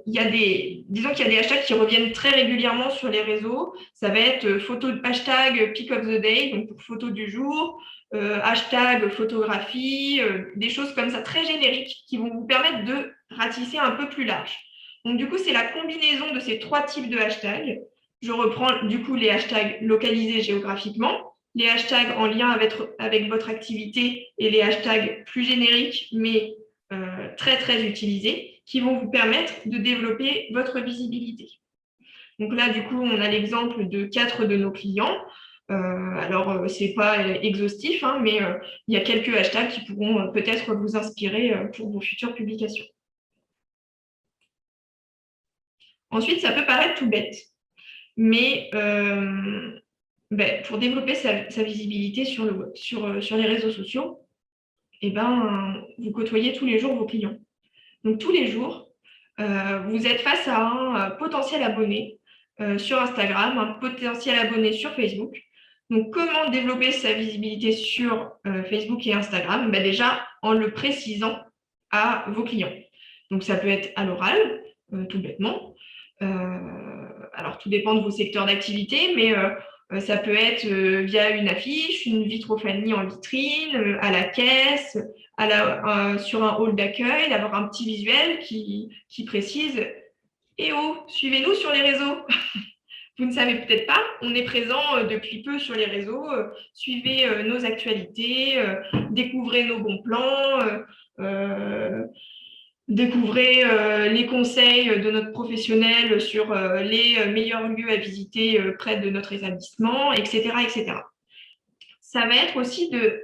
disons qu'il y a des hashtags qui reviennent très régulièrement sur les réseaux. Ça va être hashtag pick of the day, donc pour photo du jour, hashtag photographie, des choses comme ça très génériques qui vont vous permettre de ratisser un peu plus large. Donc du coup, c'est la combinaison de ces 3 types de hashtags. Je reprends du coup les hashtags localisés géographiquement, les hashtags en lien avec votre activité et les hashtags plus génériques, mais très, très utilisés, qui vont vous permettre de développer votre visibilité. Donc là, du coup, on a l'exemple de 4 de nos clients. Alors, ce n'est pas exhaustif, hein, mais il y a quelques hashtags qui pourront peut-être vous inspirer pour vos futures publications. Ensuite, ça peut paraître tout bête, mais pour développer sa visibilité sur les réseaux sociaux, vous côtoyez tous les jours vos clients. Donc, tous les jours, vous êtes face à un potentiel abonné sur Instagram, un potentiel abonné sur Facebook. Donc, comment développer sa visibilité sur Facebook et Instagram? Déjà, en le précisant à vos clients. Donc, ça peut être à l'oral, tout bêtement. Alors, tout dépend de vos secteurs d'activité, mais ça peut être via une affiche, une vitrophanie en vitrine, à la caisse, sur un hall d'accueil, d'avoir un petit visuel qui précise « Eh oh, suivez-nous sur les réseaux !» Vous ne savez peut-être pas, on est présent depuis peu sur les réseaux. Suivez nos actualités, découvrez nos bons plans. Découvrez les conseils de notre professionnel sur les meilleurs lieux à visiter près de notre établissement, etc., etc. Ça va être aussi de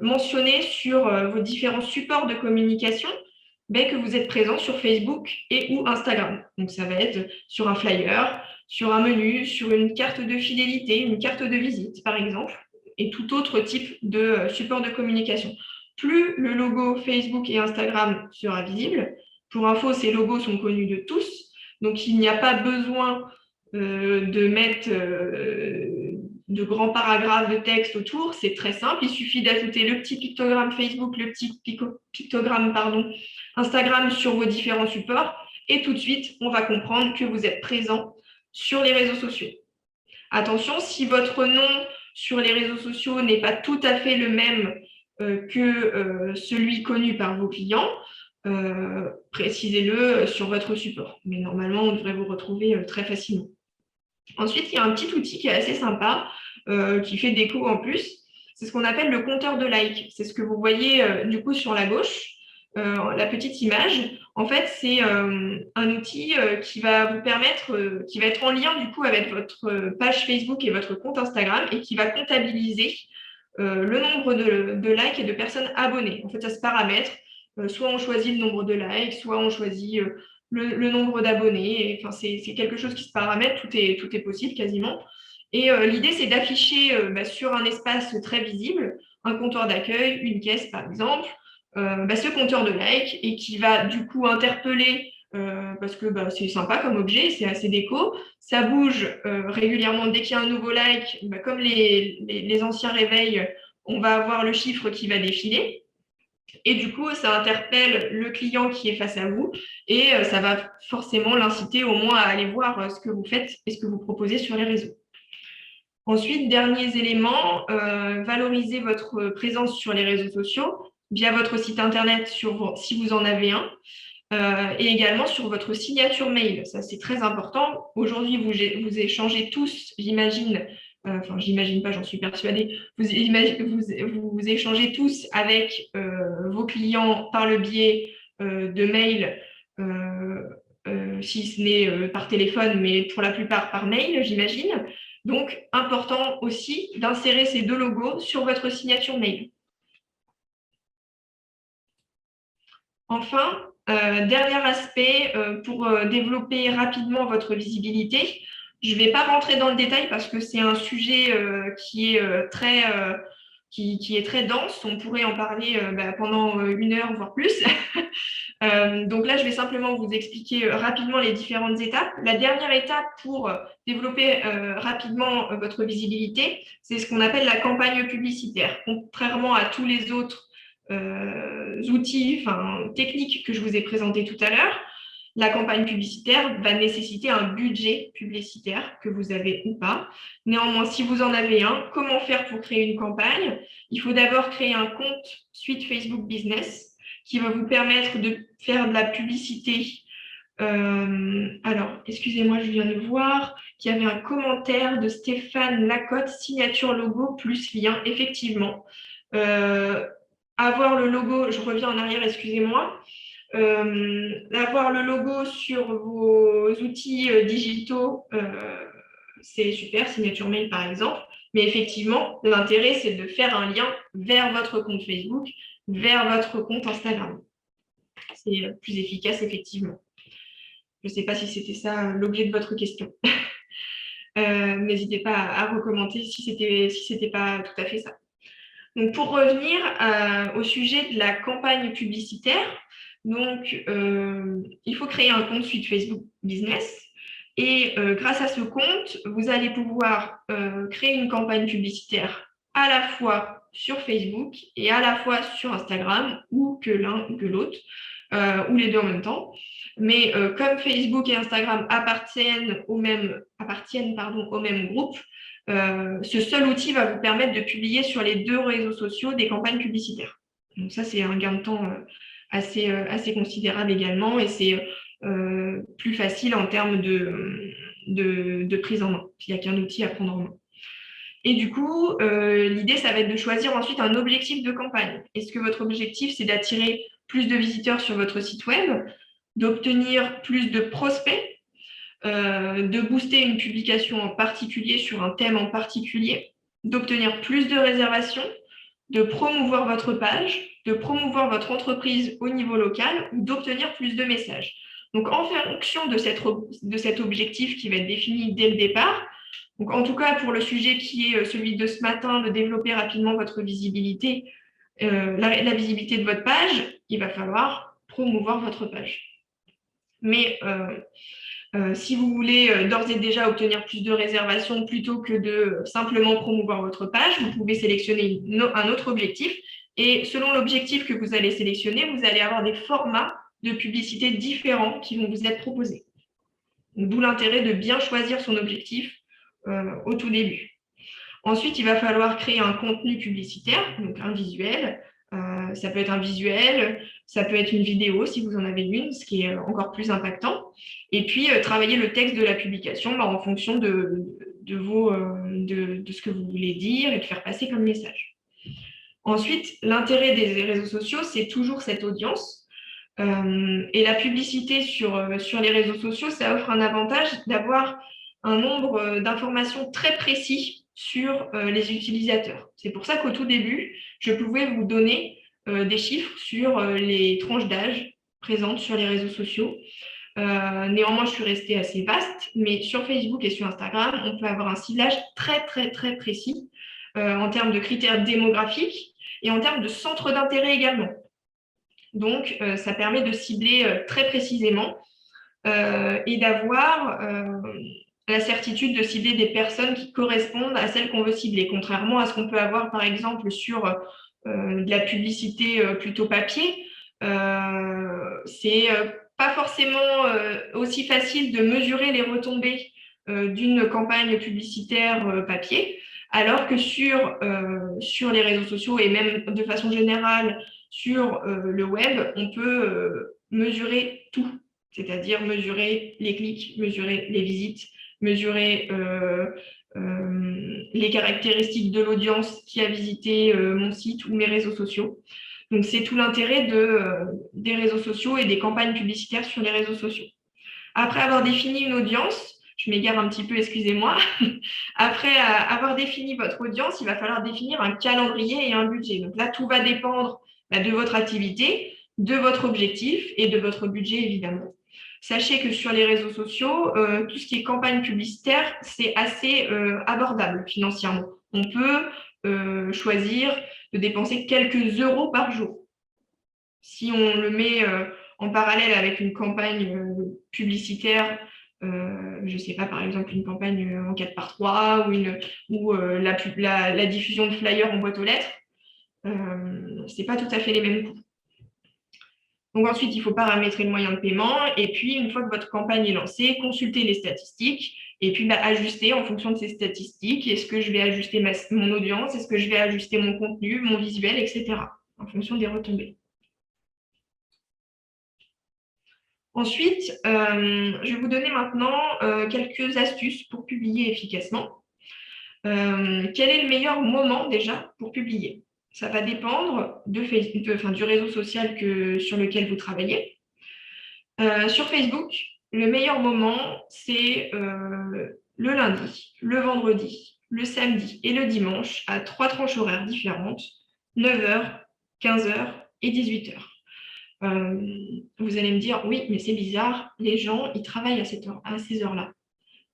mentionner sur vos différents supports de communication que vous êtes présent sur Facebook et ou Instagram. Donc, ça va être sur un flyer, sur un menu, sur une carte de fidélité, une carte de visite, par exemple, et tout autre type de support de communication. Plus le logo Facebook et Instagram sera visible, pour info, ces logos sont connus de tous, donc il n'y a pas besoin de mettre de grands paragraphes de texte autour. C'est très simple, il suffit d'ajouter le petit pictogramme Facebook, le petit pictogramme Instagram sur vos différents supports et tout de suite, on va comprendre que vous êtes présent sur les réseaux sociaux. Attention, si votre nom sur les réseaux sociaux n'est pas tout à fait le même que celui connu par vos clients, précisez-le sur votre support. Mais normalement, on devrait vous retrouver très facilement. Ensuite, il y a un petit outil qui est assez sympa, qui fait déco en plus. C'est ce qu'on appelle le compteur de likes. C'est ce que vous voyez du coup sur la gauche, la petite image. En fait, c'est un outil qui va vous permettre, qui va être en lien du coup avec votre page Facebook et votre compte Instagram et qui va comptabiliser le nombre de likes et de personnes abonnées. En fait, ça se paramètre. Soit on choisit le nombre de likes, soit on choisit le nombre d'abonnés. Enfin, c'est quelque chose qui se paramètre, tout est possible quasiment. Et l'idée, c'est d'afficher sur un espace très visible, un compteur d'accueil, une caisse par exemple, ce compteur de likes et qui va du coup interpeller, parce que c'est sympa comme objet, c'est assez déco, ça bouge régulièrement dès qu'il y a un nouveau like, comme les anciens réveils, on va avoir le chiffre qui va défiler. Et du coup, ça interpelle le client qui est face à vous et ça va forcément l'inciter au moins à aller voir ce que vous faites et ce que vous proposez sur les réseaux. Ensuite, derniers éléments, valoriser votre présence sur les réseaux sociaux via votre site internet si vous en avez un, et également sur votre signature mail. Ça, c'est très important. Aujourd'hui, vous échangez tous, j'imagine, enfin, j'imagine pas, j'en suis persuadée, vous échangez tous avec vos clients par le biais de mail, si ce n'est par téléphone, mais pour la plupart par mail, j'imagine. Donc, important aussi d'insérer ces deux logos sur votre signature mail. Enfin, dernier aspect pour développer rapidement votre visibilité. Je ne vais pas rentrer dans le détail parce que c'est un sujet qui est qui est très dense. On pourrait en parler pendant 1 heure, voire plus. Donc là, je vais simplement vous expliquer rapidement les différentes étapes. La dernière étape pour développer rapidement votre visibilité, c'est ce qu'on appelle la campagne publicitaire. Contrairement à tous les autres outils, techniques que je vous ai présentés tout à l'heure, la campagne publicitaire va nécessiter un budget publicitaire que vous avez ou pas. Néanmoins, si vous en avez un, comment faire pour créer une campagne? Il faut d'abord créer un compte suite Facebook Business qui va vous permettre de faire de la publicité. Alors, excusez-moi, je viens de voir qu'il y avait un commentaire de Stéphane Lacotte, signature logo plus lien, effectivement. Avoir le logo, je reviens en arrière, excusez-moi. Avoir le logo sur vos outils digitaux, c'est super, signature mail par exemple. Mais effectivement, l'intérêt, c'est de faire un lien vers votre compte Facebook, vers votre compte Instagram. C'est plus efficace, effectivement. Je ne sais pas si c'était ça l'objet de votre question. N'hésitez pas à recommenter si c'était pas tout à fait ça. Donc, pour revenir au sujet de la campagne publicitaire, donc, il faut créer un compte suite Facebook Business. Et grâce à ce compte, vous allez pouvoir créer une campagne publicitaire à la fois sur Facebook et à la fois sur Instagram, ou que l'un ou que l'autre, ou les deux en même temps. Mais comme Facebook et Instagram appartiennent au même groupe, ce seul outil va vous permettre de publier sur les deux réseaux sociaux des campagnes publicitaires. Donc ça, c'est un gain de temps assez considérable également, et c'est plus facile en termes de prise en main. Il n'y a qu'un outil à prendre en main. Et du coup, l'idée, ça va être de choisir ensuite un objectif de campagne. Est-ce que votre objectif, c'est d'attirer plus de visiteurs sur votre site web, d'obtenir plus de prospects, de booster une publication en particulier sur un thème en particulier, d'obtenir plus de réservations, de promouvoir votre page, de promouvoir votre entreprise au niveau local ou d'obtenir plus de messages. Donc, en fonction de cet objectif qui va être défini dès le départ, donc en tout cas pour le sujet qui est celui de ce matin, de développer rapidement votre visibilité, la visibilité de votre page, il va falloir promouvoir votre page. Mais si vous voulez d'ores et déjà obtenir plus de réservations plutôt que de simplement promouvoir votre page, vous pouvez sélectionner un autre objectif. Et selon l'objectif que vous allez sélectionner, vous allez avoir des formats de publicité différents qui vont vous être proposés. D'où l'intérêt de bien choisir son objectif au tout début. Ensuite, il va falloir créer un contenu publicitaire, donc un visuel. Ça peut être un visuel, ça peut être une vidéo si vous en avez une, ce qui est encore plus impactant. Et puis, travailler le texte de la publication en fonction de ce que vous voulez dire et de faire passer comme message. Ensuite, l'intérêt des réseaux sociaux, c'est toujours cette audience. Et la publicité sur les réseaux sociaux, ça offre un avantage d'avoir un nombre d'informations très précis sur les utilisateurs. C'est pour ça qu'au tout début, je pouvais vous donner des chiffres sur les tranches d'âge présentes sur les réseaux sociaux. Néanmoins, je suis restée assez vaste, mais sur Facebook et sur Instagram, on peut avoir un ciblage très, très, très précis en termes de critères démographiques et en termes de centres d'intérêt également. Donc, ça permet de cibler très précisément et d'avoir la certitude de cibler des personnes qui correspondent à celles qu'on veut cibler, contrairement à ce qu'on peut avoir, par exemple, sur de la publicité plutôt papier. C'est pas forcément aussi facile de mesurer les retombées d'une campagne publicitaire papier, alors que sur les réseaux sociaux et même de façon générale sur le web, on peut mesurer tout, c'est-à-dire mesurer les clics, mesurer les visites, mesurer les caractéristiques de l'audience qui a visité mon site ou mes réseaux sociaux. Donc, c'est tout l'intérêt des réseaux sociaux et des campagnes publicitaires sur les réseaux sociaux. Après avoir défini une audience, je m'égare un petit peu, excusez-moi. Après avoir défini votre audience, il va falloir définir un calendrier et un budget. Donc là, tout va dépendre de votre activité, de votre objectif et de votre budget, évidemment. Sachez que sur les réseaux sociaux, tout ce qui est campagne publicitaire, c'est assez abordable financièrement. On peut choisir de dépenser quelques euros par jour. Si on le met en parallèle avec une campagne publicitaire, je ne sais pas, par exemple, une campagne en 4x3 ou la diffusion de flyers en boîte aux lettres, ce n'est pas tout à fait les mêmes coûts. Donc ensuite, il faut paramétrer le moyen de paiement et puis, une fois que votre campagne est lancée, consulter les statistiques et puis ajuster en fonction de ces statistiques. Est-ce que je vais ajuster mon audience? Est-ce que je vais ajuster mon contenu, mon visuel, etc. en fonction des retombées. Ensuite, je vais vous donner maintenant quelques astuces pour publier efficacement. Quel est le meilleur moment déjà pour publier? Ça va dépendre du réseau social sur lequel vous travaillez. Sur Facebook, le meilleur moment, c'est le lundi, le vendredi, le samedi et le dimanche à 3 tranches horaires différentes, 9h, 15h et 18h. Vous allez me dire, oui, mais c'est bizarre, les gens, ils travaillent à ces heures-là.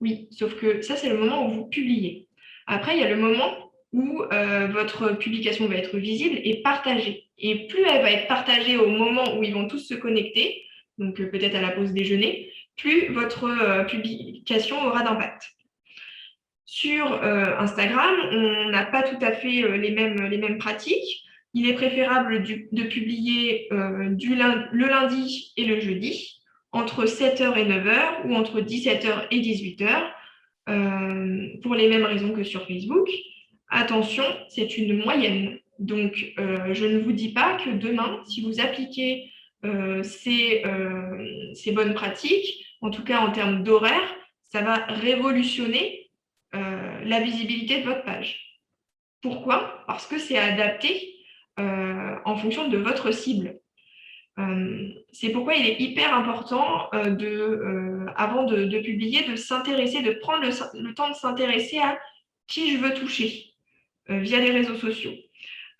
Oui, sauf que ça, c'est le moment où vous publiez. Après, il y a le moment où votre publication va être visible et partagée. Et plus elle va être partagée au moment où ils vont tous se connecter, donc peut-être à la pause déjeuner, plus votre publication aura d'impact. Sur Instagram, on n'a pas tout à fait les mêmes pratiques. Il est préférable de publier le lundi et le jeudi, entre 7h et 9h ou entre 17h et 18h, pour les mêmes raisons que sur Facebook. Attention, c'est une moyenne. Donc, je ne vous dis pas que demain, si vous appliquez ces bonnes pratiques, en tout cas en termes d'horaire, ça va révolutionner la visibilité de votre page. Pourquoi? Parce que c'est adapté en fonction de votre cible. C'est pourquoi il est hyper important avant de publier, de s'intéresser, de prendre le temps de s'intéresser à qui je veux toucher via les réseaux sociaux.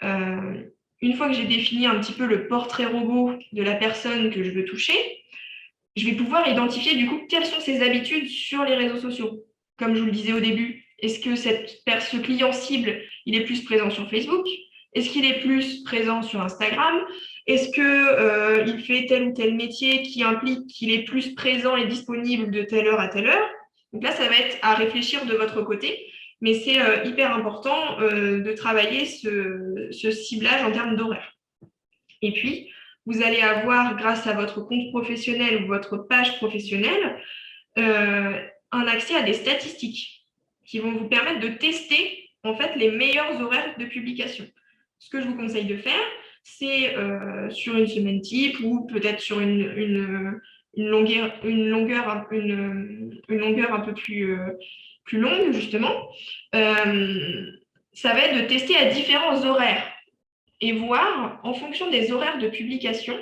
Une fois que j'ai défini un petit peu le portrait robot de la personne que je veux toucher, je vais pouvoir identifier du coup quelles sont ses habitudes sur les réseaux sociaux. Comme je vous le disais au début, est-ce que ce client cible, il est plus présent sur Facebook? Est-ce qu'il est plus présent sur Instagram? Est-ce qu'il fait tel ou tel métier qui implique qu'il est plus présent et disponible de telle heure à telle heure? Donc là, ça va être à réfléchir de votre côté, mais c'est hyper important de travailler ce ciblage en termes d'horaire. Et puis, vous allez avoir, grâce à votre compte professionnel ou votre page professionnelle, un accès à des statistiques qui vont vous permettre de tester en fait les meilleurs horaires de publication. Ce que je vous conseille de faire, c'est sur une semaine type ou peut-être sur une longueur un peu plus longue, justement. Ça va être de tester à différents horaires et voir, en fonction des horaires de publication,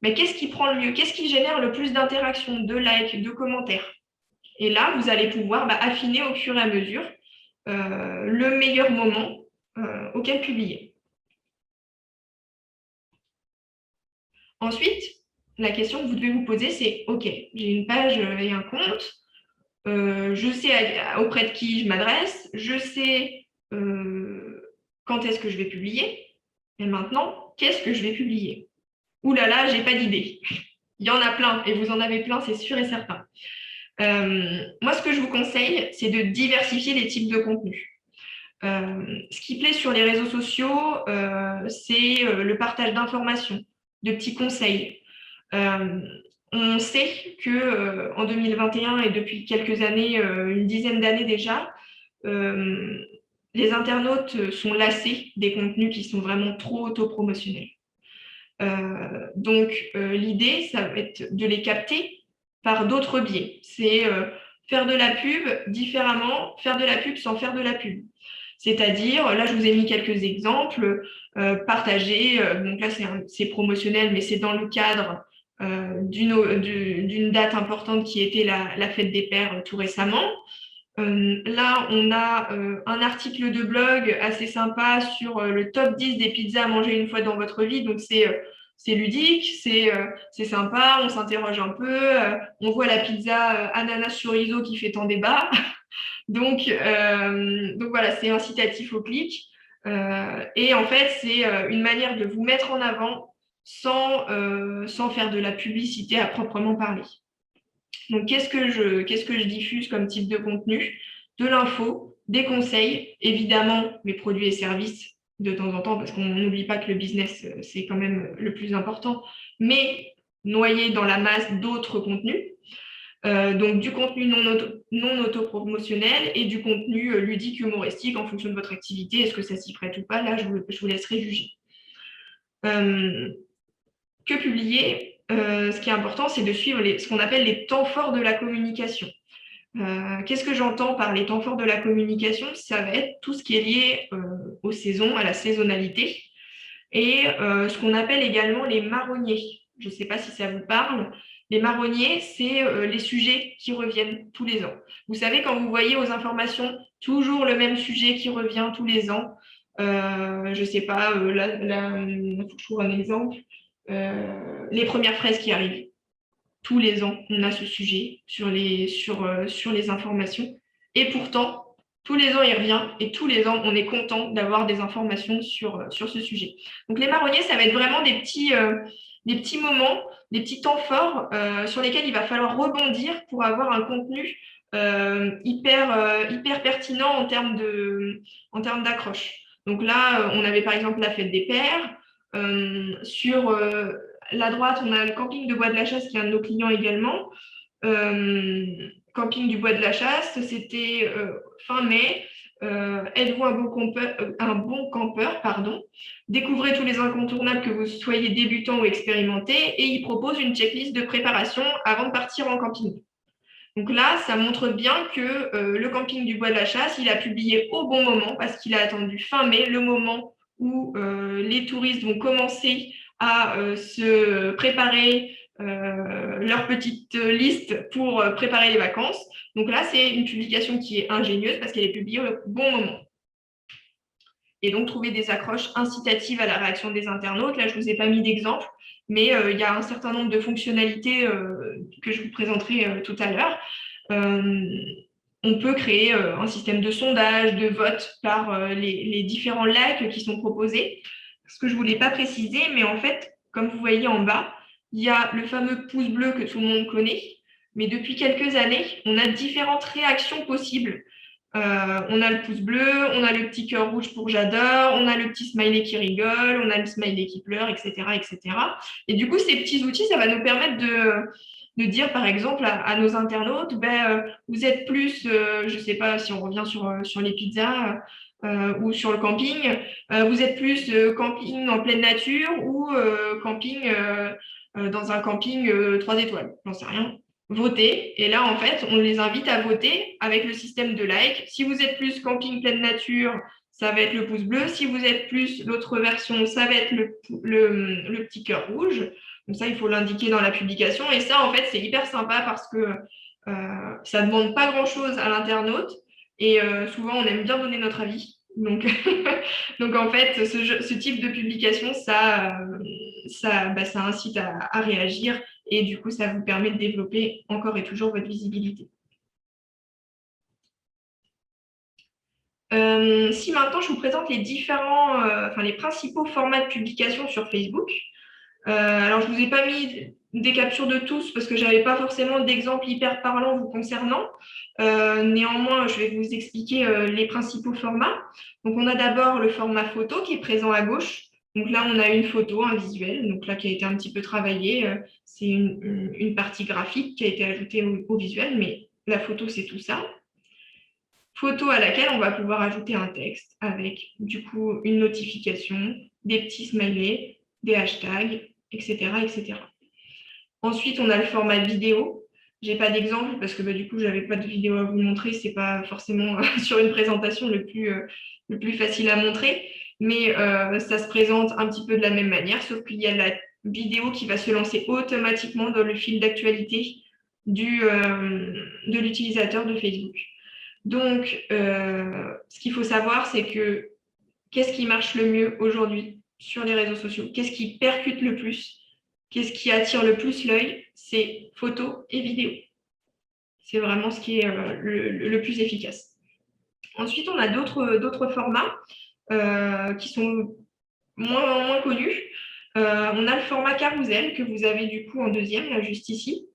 mais qu'est-ce qui prend le mieux, qu'est-ce qui génère le plus d'interactions, de likes, de commentaires. Et là, vous allez pouvoir affiner au fur et à mesure le meilleur moment auquel publier. Ensuite, la question que vous devez vous poser, c'est « Ok, j'ai une page et un compte, je sais auprès de qui je m'adresse, je sais quand est-ce que je vais publier, et maintenant, qu'est-ce que je vais publier ?» Ouh là là, j'ai pas d'idée. Il y en a plein, et vous en avez plein, c'est sûr et certain. Moi, ce que je vous conseille, c'est de diversifier les types de contenus. Ce qui plaît sur les réseaux sociaux, c'est le partage d'informations, de petits conseils. On sait qu'en 2021 et depuis quelques années, une dizaine d'années déjà, les internautes sont lassés des contenus qui sont vraiment trop autopromotionnels. Donc, l'idée, ça va être de les capter par d'autres biais. C'est faire de la pub différemment, faire de la pub sans faire de la pub. C'est-à-dire, là, je vous ai mis quelques exemples, partager, donc là, c'est promotionnel, mais c'est dans le cadre d'une date importante qui était la fête des pères tout récemment. Là, on a un article de blog assez sympa sur le top 10 des pizzas à manger une fois dans votre vie. Donc, c'est ludique, c'est sympa, on s'interroge un peu, on voit la pizza ananas chorizo qui fait tant débat. Donc voilà, c'est incitatif au clic. Et en fait, c'est une manière de vous mettre en avant sans faire de la publicité à proprement parler. Donc, qu'est-ce que je diffuse comme type de contenu? De l'info, des conseils, évidemment mes produits et services de temps en temps, parce qu'on n'oublie pas que le business, c'est quand même le plus important, mais noyé dans la masse d'autres contenus. Donc, du contenu non autopromotionnel et du contenu ludique, humoristique en fonction de votre activité. Est-ce que ça s'y prête ou pas? Là, je vous laisserai juger. Que publier? Ce qui est important, c'est de suivre ce qu'on appelle les temps forts de la communication. Qu'est-ce que j'entends par les temps forts de la communication? Ça va être tout ce qui est lié aux saisons, à la saisonnalité, et ce qu'on appelle également les marronniers. Je ne sais pas si ça vous parle. Les marronniers, c'est les sujets qui reviennent tous les ans. Vous savez, quand vous voyez aux informations toujours le même sujet qui revient tous les ans, je ne sais pas, il faut que je trouve un exemple. Les premières fraises qui arrivent. Tous les ans, on a ce sujet sur les informations. Et pourtant, tous les ans, il revient et tous les ans, on est content d'avoir des informations sur ce sujet. Donc, les marronniers, ça va être vraiment des petits moments, des petits temps forts sur lesquels il va falloir rebondir pour avoir un contenu hyper pertinent en termes d'accroche. Donc là, on avait par exemple la fête des pères. Sur la droite, on a le camping de Bois de la Chasse, qui est un de nos clients également. Camping du Bois de la Chasse, c'était fin mai. Êtes-vous un bon campeur, pardon. Découvrez tous les incontournables, que vous soyez débutant ou expérimenté, et il propose une checklist de préparation avant de partir en camping. Donc là, ça montre bien que le camping du Bois de la Chasse, il a publié au bon moment parce qu'il a attendu fin mai, le moment où les touristes vont commencer à se préparer leur petite liste pour préparer les vacances. Donc là, c'est une publication qui est ingénieuse parce qu'elle est publiée au bon moment. Et donc, trouver des accroches incitatives à la réaction des internautes. Là, je ne vous ai pas mis d'exemple, mais il y a un certain nombre de fonctionnalités que je vous présenterai tout à l'heure. On peut créer un système de sondage, de vote par les différents likes qui sont proposés. Ce que je ne voulais pas préciser, mais en fait, comme vous voyez en bas, il y a le fameux pouce bleu que tout le monde connaît, mais depuis quelques années, on a différentes réactions possibles. On a le pouce bleu, on a le petit cœur rouge pour j'adore, on a le petit smiley qui rigole, on a le smiley qui pleure, etc., etc. Et du coup, ces petits outils, ça va nous permettre de dire, par exemple, à nos internautes, vous êtes plus, je ne sais pas si on revient sur les pizzas ou sur le camping, vous êtes plus camping en pleine nature ou camping dans un camping 3 étoiles, j'en sais rien. Voter. Et là, en fait, on les invite à voter avec le système de like. Si vous êtes plus camping pleine nature, ça va être le pouce bleu. Si vous êtes plus l'autre version, ça va être le petit cœur rouge. Donc ça, il faut l'indiquer dans la publication. Et ça, en fait, c'est hyper sympa parce que ça ne demande pas grand-chose à l'internaute. Et souvent, on aime bien donner notre avis. Donc, donc en fait, ce type de publication, ça incite à réagir et du coup, ça vous permet de développer encore et toujours votre visibilité. Si maintenant je vous présente les principaux formats de publication sur Facebook. Alors, je ne vous ai pas mis des captures de tous parce que je n'avais pas forcément d'exemples hyper parlants vous concernant. Néanmoins, je vais vous expliquer les principaux formats. Donc, on a d'abord le format photo qui est présent à gauche. Donc là, on a une photo, un visuel, donc là qui a été un petit peu travaillé. C'est une partie graphique qui a été ajoutée au visuel, mais la photo, c'est tout ça. Photo à laquelle on va pouvoir ajouter un texte avec du coup une notification, des petits smileys, des hashtags, etc., etc. Ensuite, on a le format vidéo. Je n'ai pas d'exemple parce que du coup, je n'avais pas de vidéo à vous montrer. Ce n'est pas forcément sur une présentation le plus facile à montrer, mais ça se présente un petit peu de la même manière, sauf qu'il y a la vidéo qui va se lancer automatiquement dans le fil d'actualité de l'utilisateur de Facebook. Donc, ce qu'il faut savoir, c'est que qu'est-ce qui marche le mieux aujourd'hui sur les réseaux sociaux? Qu'est-ce qui percute le plus? Qu'est-ce qui attire le plus l'œil? C'est photos et vidéos. C'est vraiment ce qui est le plus efficace. Ensuite, on a d'autres formats qui sont moins connus. On a le format carousel que vous avez du coup en deuxième, là, juste ici.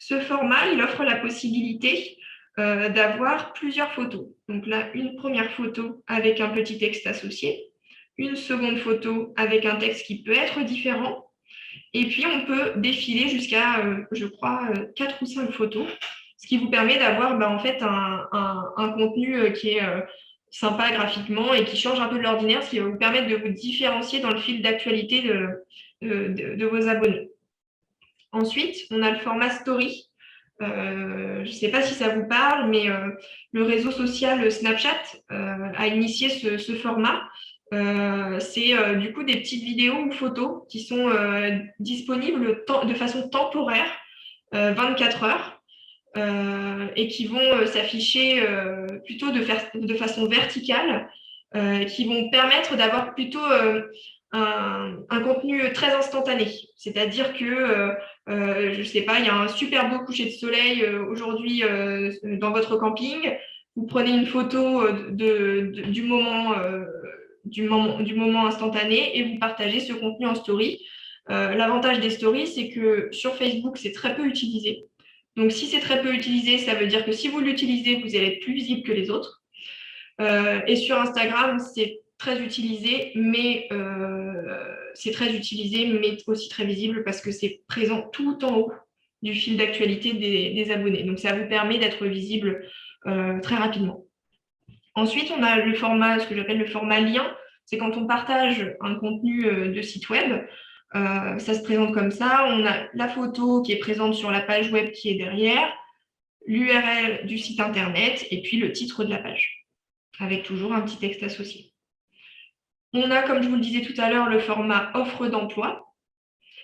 Ce format, il offre la possibilité d'avoir plusieurs photos. Donc là, une première photo avec un petit texte associé, une seconde photo avec un texte qui peut être différent, et puis on peut défiler jusqu'à, je crois, 4 ou 5 photos, ce qui vous permet d'avoir en fait un contenu qui est sympa graphiquement et qui change un peu de l'ordinaire, ce qui va vous permettre de vous différencier dans le fil d'actualité de vos abonnés. Ensuite, on a le format story. Je ne sais pas si ça vous parle, mais le réseau social Snapchat a initié ce format. C'est du coup des petites vidéos ou photos qui sont disponibles de façon temporaire, 24 heures, et qui vont s'afficher plutôt de façon verticale, qui vont permettre d'avoir plutôt un contenu très instantané. C'est-à-dire que, je ne sais pas, il y a un super beau coucher de soleil aujourd'hui dans votre camping, vous prenez une photo du moment instantané et vous partagez ce contenu en story. L'avantage des stories, c'est que sur Facebook, c'est très peu utilisé. Donc, si c'est très peu utilisé, ça veut dire que si vous l'utilisez, vous allez être plus visible que les autres. Et sur Instagram, c'est très utilisé, mais aussi très visible parce que c'est présent tout en haut du fil d'actualité des abonnés. Donc, ça vous permet d'être visible très rapidement. Ensuite, on a ce que j'appelle le format lien. C'est quand on partage un contenu de site web. Ça se présente comme ça. On a la photo qui est présente sur la page web qui est derrière, l'URL du site internet et puis le titre de la page, avec toujours un petit texte associé. On a, comme je vous le disais tout à l'heure, le format offre d'emploi.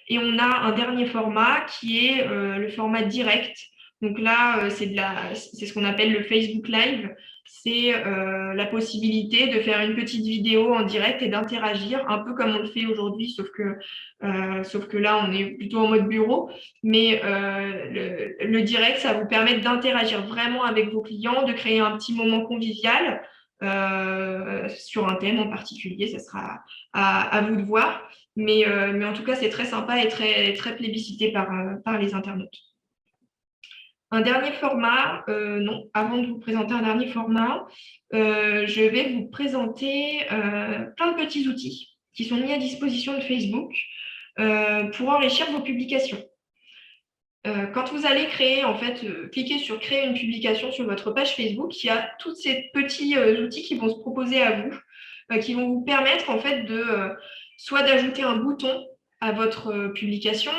Et on a un dernier format qui est le format direct. Donc là, c'est ce qu'on appelle le Facebook Live. C'est la possibilité de faire une petite vidéo en direct et d'interagir, un peu comme on le fait aujourd'hui, sauf que là, on est plutôt en mode bureau. Mais le direct, ça vous permet d'interagir vraiment avec vos clients, de créer un petit moment convivial sur un thème en particulier. Ça sera à vous de voir. Mais en tout cas, c'est très sympa et très, très plébiscité par les internautes. Un dernier format, non, avant de vous présenter un dernier format, je vais vous présenter plein de petits outils qui sont mis à disposition de Facebook pour enrichir vos publications. Quand vous allez créer, en fait, cliquer sur créer une publication sur votre page Facebook, il y a tous ces petits outils qui vont se proposer à vous, qui vont vous permettre, en fait, soit d'ajouter un bouton à votre publication,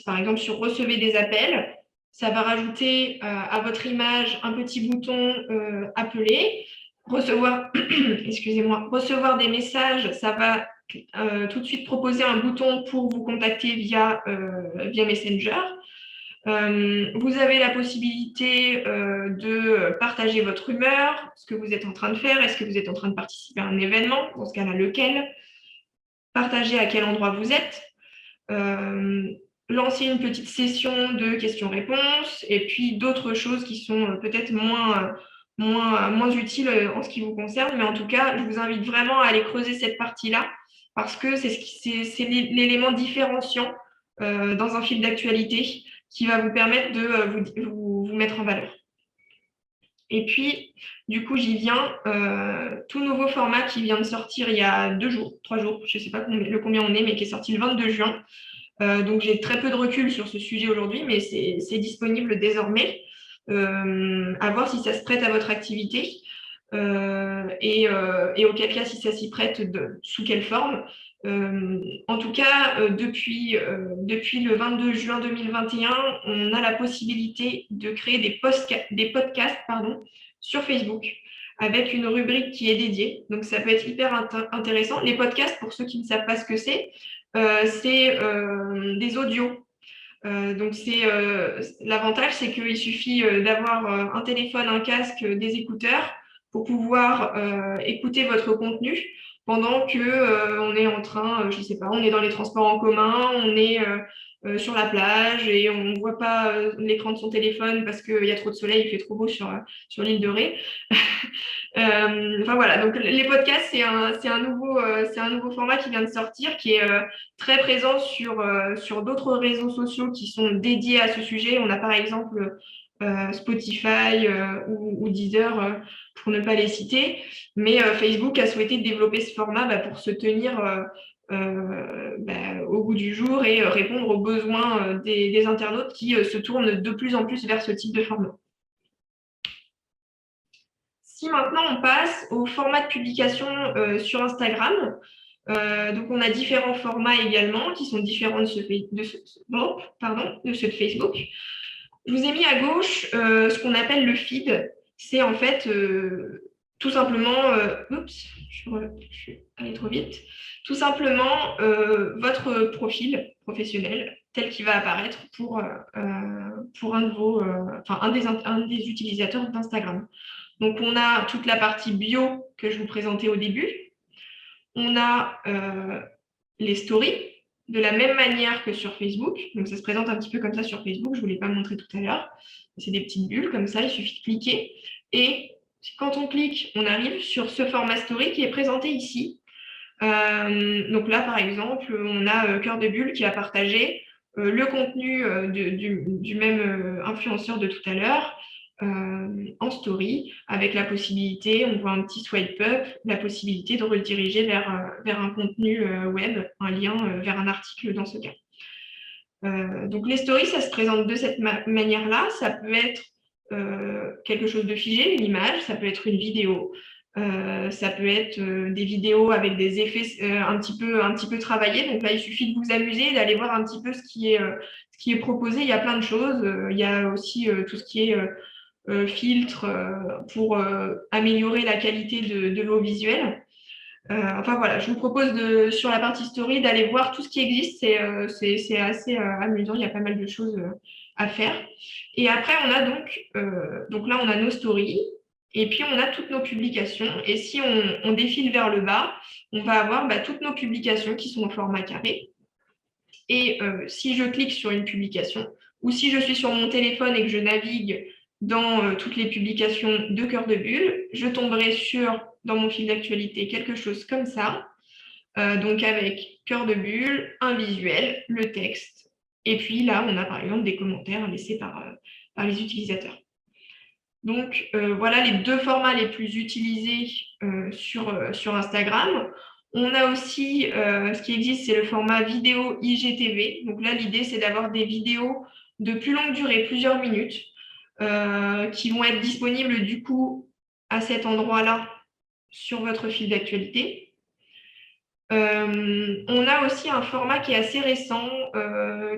par exemple sur recevez des appels, ça va rajouter à votre image un petit bouton appelé, recevoir des messages, ça va tout de suite proposer un bouton pour vous contacter via Messenger. Vous avez la possibilité de partager votre humeur, ce que vous êtes en train de faire, est-ce que vous êtes en train de participer à un événement, dans ce cas-là, lequel, partager à quel endroit vous êtes, lancer une petite session de questions-réponses, et puis d'autres choses qui sont peut-être moins utiles en ce qui vous concerne, mais en tout cas, je vous invite vraiment à aller creuser cette partie-là, parce que c'est l'élément différenciant dans un fil d'actualité qui va vous permettre de vous mettre en valeur. Et puis, du coup, j'y viens. Tout nouveau format qui vient de sortir il y a 2 jours, 3 jours, je ne sais pas combien on est, mais qui est sorti le 22 juin. Donc, j'ai très peu de recul sur ce sujet aujourd'hui, mais c'est disponible désormais. À voir si ça se prête à votre activité. Et auquel cas, si ça s'y prête, sous quelle forme. En tout cas, depuis le 22 juin 2021, on a la possibilité de créer des podcasts sur Facebook avec une rubrique qui est dédiée. Donc, ça peut être hyper intéressant. Les podcasts, pour ceux qui ne savent pas ce que c'est des audios. Donc, l'avantage, c'est qu'il suffit d'avoir un téléphone, un casque, des écouteurs pour pouvoir écouter votre contenu pendant que on est en train, je sais pas, on est dans les transports en commun, on est sur la plage et on ne voit pas l'écran de son téléphone parce qu'il y a trop de soleil, il fait trop beau sur l'île de Ré. Enfin voilà, donc les podcasts, c'est un nouveau format qui vient de sortir, qui est très présent sur d'autres réseaux sociaux qui sont dédiés à ce sujet. On a par exemple Spotify ou Deezer, pour ne pas les citer. Mais Facebook a souhaité développer ce format pour se tenir au goût du jour et répondre aux besoins des internautes qui se tournent de plus en plus vers ce type de format. Si maintenant on passe au format de publication sur Instagram, donc on a différents formats également qui sont différents de ceux de Facebook. Je vous ai mis à gauche ce qu'on appelle le feed. C'est en fait tout simplement, je suis allée trop vite, tout simplement votre profil professionnel tel qu'il va apparaître pour un des utilisateurs d'Instagram. Donc, on a toute la partie bio que je vous présentais au début. On a les stories, de la même manière que sur Facebook. Donc, ça se présente un petit peu comme ça sur Facebook. Je ne vous l'ai pas montré tout à l'heure. C'est des petites bulles comme ça. Il suffit de cliquer. Et quand on clique, on arrive sur ce format story qui est présenté ici. Donc là, par exemple, on a Cœur de Bulle qui a partagé le contenu du même influenceur de tout à l'heure en story, avec la possibilité, on voit un petit swipe up, la possibilité de rediriger vers un contenu web, un lien vers un article dans ce cas. Donc les stories, ça se présente de cette manière-là. Ça peut être quelque chose de figé, une image, ça peut être une vidéo, ça peut être des vidéos avec des effets un petit peu travaillés. Donc là, il suffit de vous amuser, d'aller voir un petit peu ce qui est proposé. Il y a plein de choses. Il y a aussi tout ce qui est filtre pour améliorer la qualité de l'eau visuelle. Enfin voilà, je vous propose sur la partie story d'aller voir tout ce qui existe. C'est assez amusant, il y a pas mal de choses à faire. Et après, on a donc là, on a nos stories. Et puis, on a toutes nos publications. Et si on défile vers le bas, on va avoir toutes nos publications qui sont au format carré. Et si je clique sur une publication, ou si je suis sur mon téléphone et que je navigue dans toutes les publications de Cœur de Bulle, je tomberai dans mon fil d'actualité, quelque chose comme ça. Donc avec Cœur de Bulle, un visuel, le texte. Et puis là, on a par exemple des commentaires laissés par les utilisateurs. Donc voilà les deux formats les plus utilisés sur Instagram. On a aussi, ce qui existe, c'est le format vidéo IGTV. Donc là, l'idée, c'est d'avoir des vidéos de plus longue durée, plusieurs minutes, qui vont être disponibles du coup à cet endroit-là sur votre fil d'actualité. On a aussi un format qui est assez récent,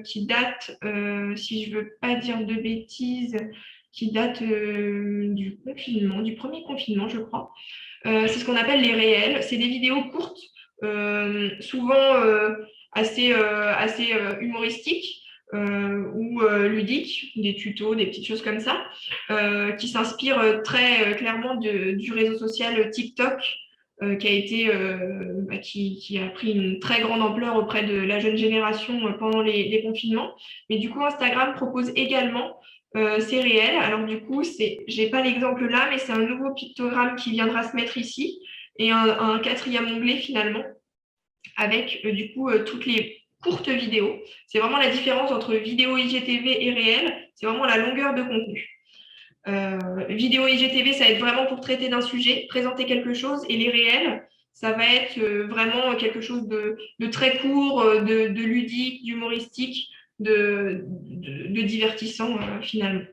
qui date, si je ne veux pas dire de bêtises, qui date du confinement, du premier confinement, je crois. C'est ce qu'on appelle les réels. C'est des vidéos courtes, souvent assez humoristiques ou ludiques, des tutos, des petites choses comme ça, qui s'inspirent très clairement du réseau social TikTok, qui a pris une très grande ampleur auprès de la jeune génération pendant les confinements. Mais du coup, Instagram propose également ces réels. Alors du coup, j'ai pas l'exemple là, mais c'est un nouveau pictogramme qui viendra se mettre ici et un quatrième onglet finalement avec du coup toutes les courtes vidéos. C'est vraiment la différence entre vidéo IGTV et réel. C'est vraiment la longueur de contenu. Vidéo IGTV, ça va être vraiment pour traiter d'un sujet, présenter quelque chose, et les réels, ça va être vraiment quelque chose de très court, de ludique, d'humoristique, de divertissant finalement.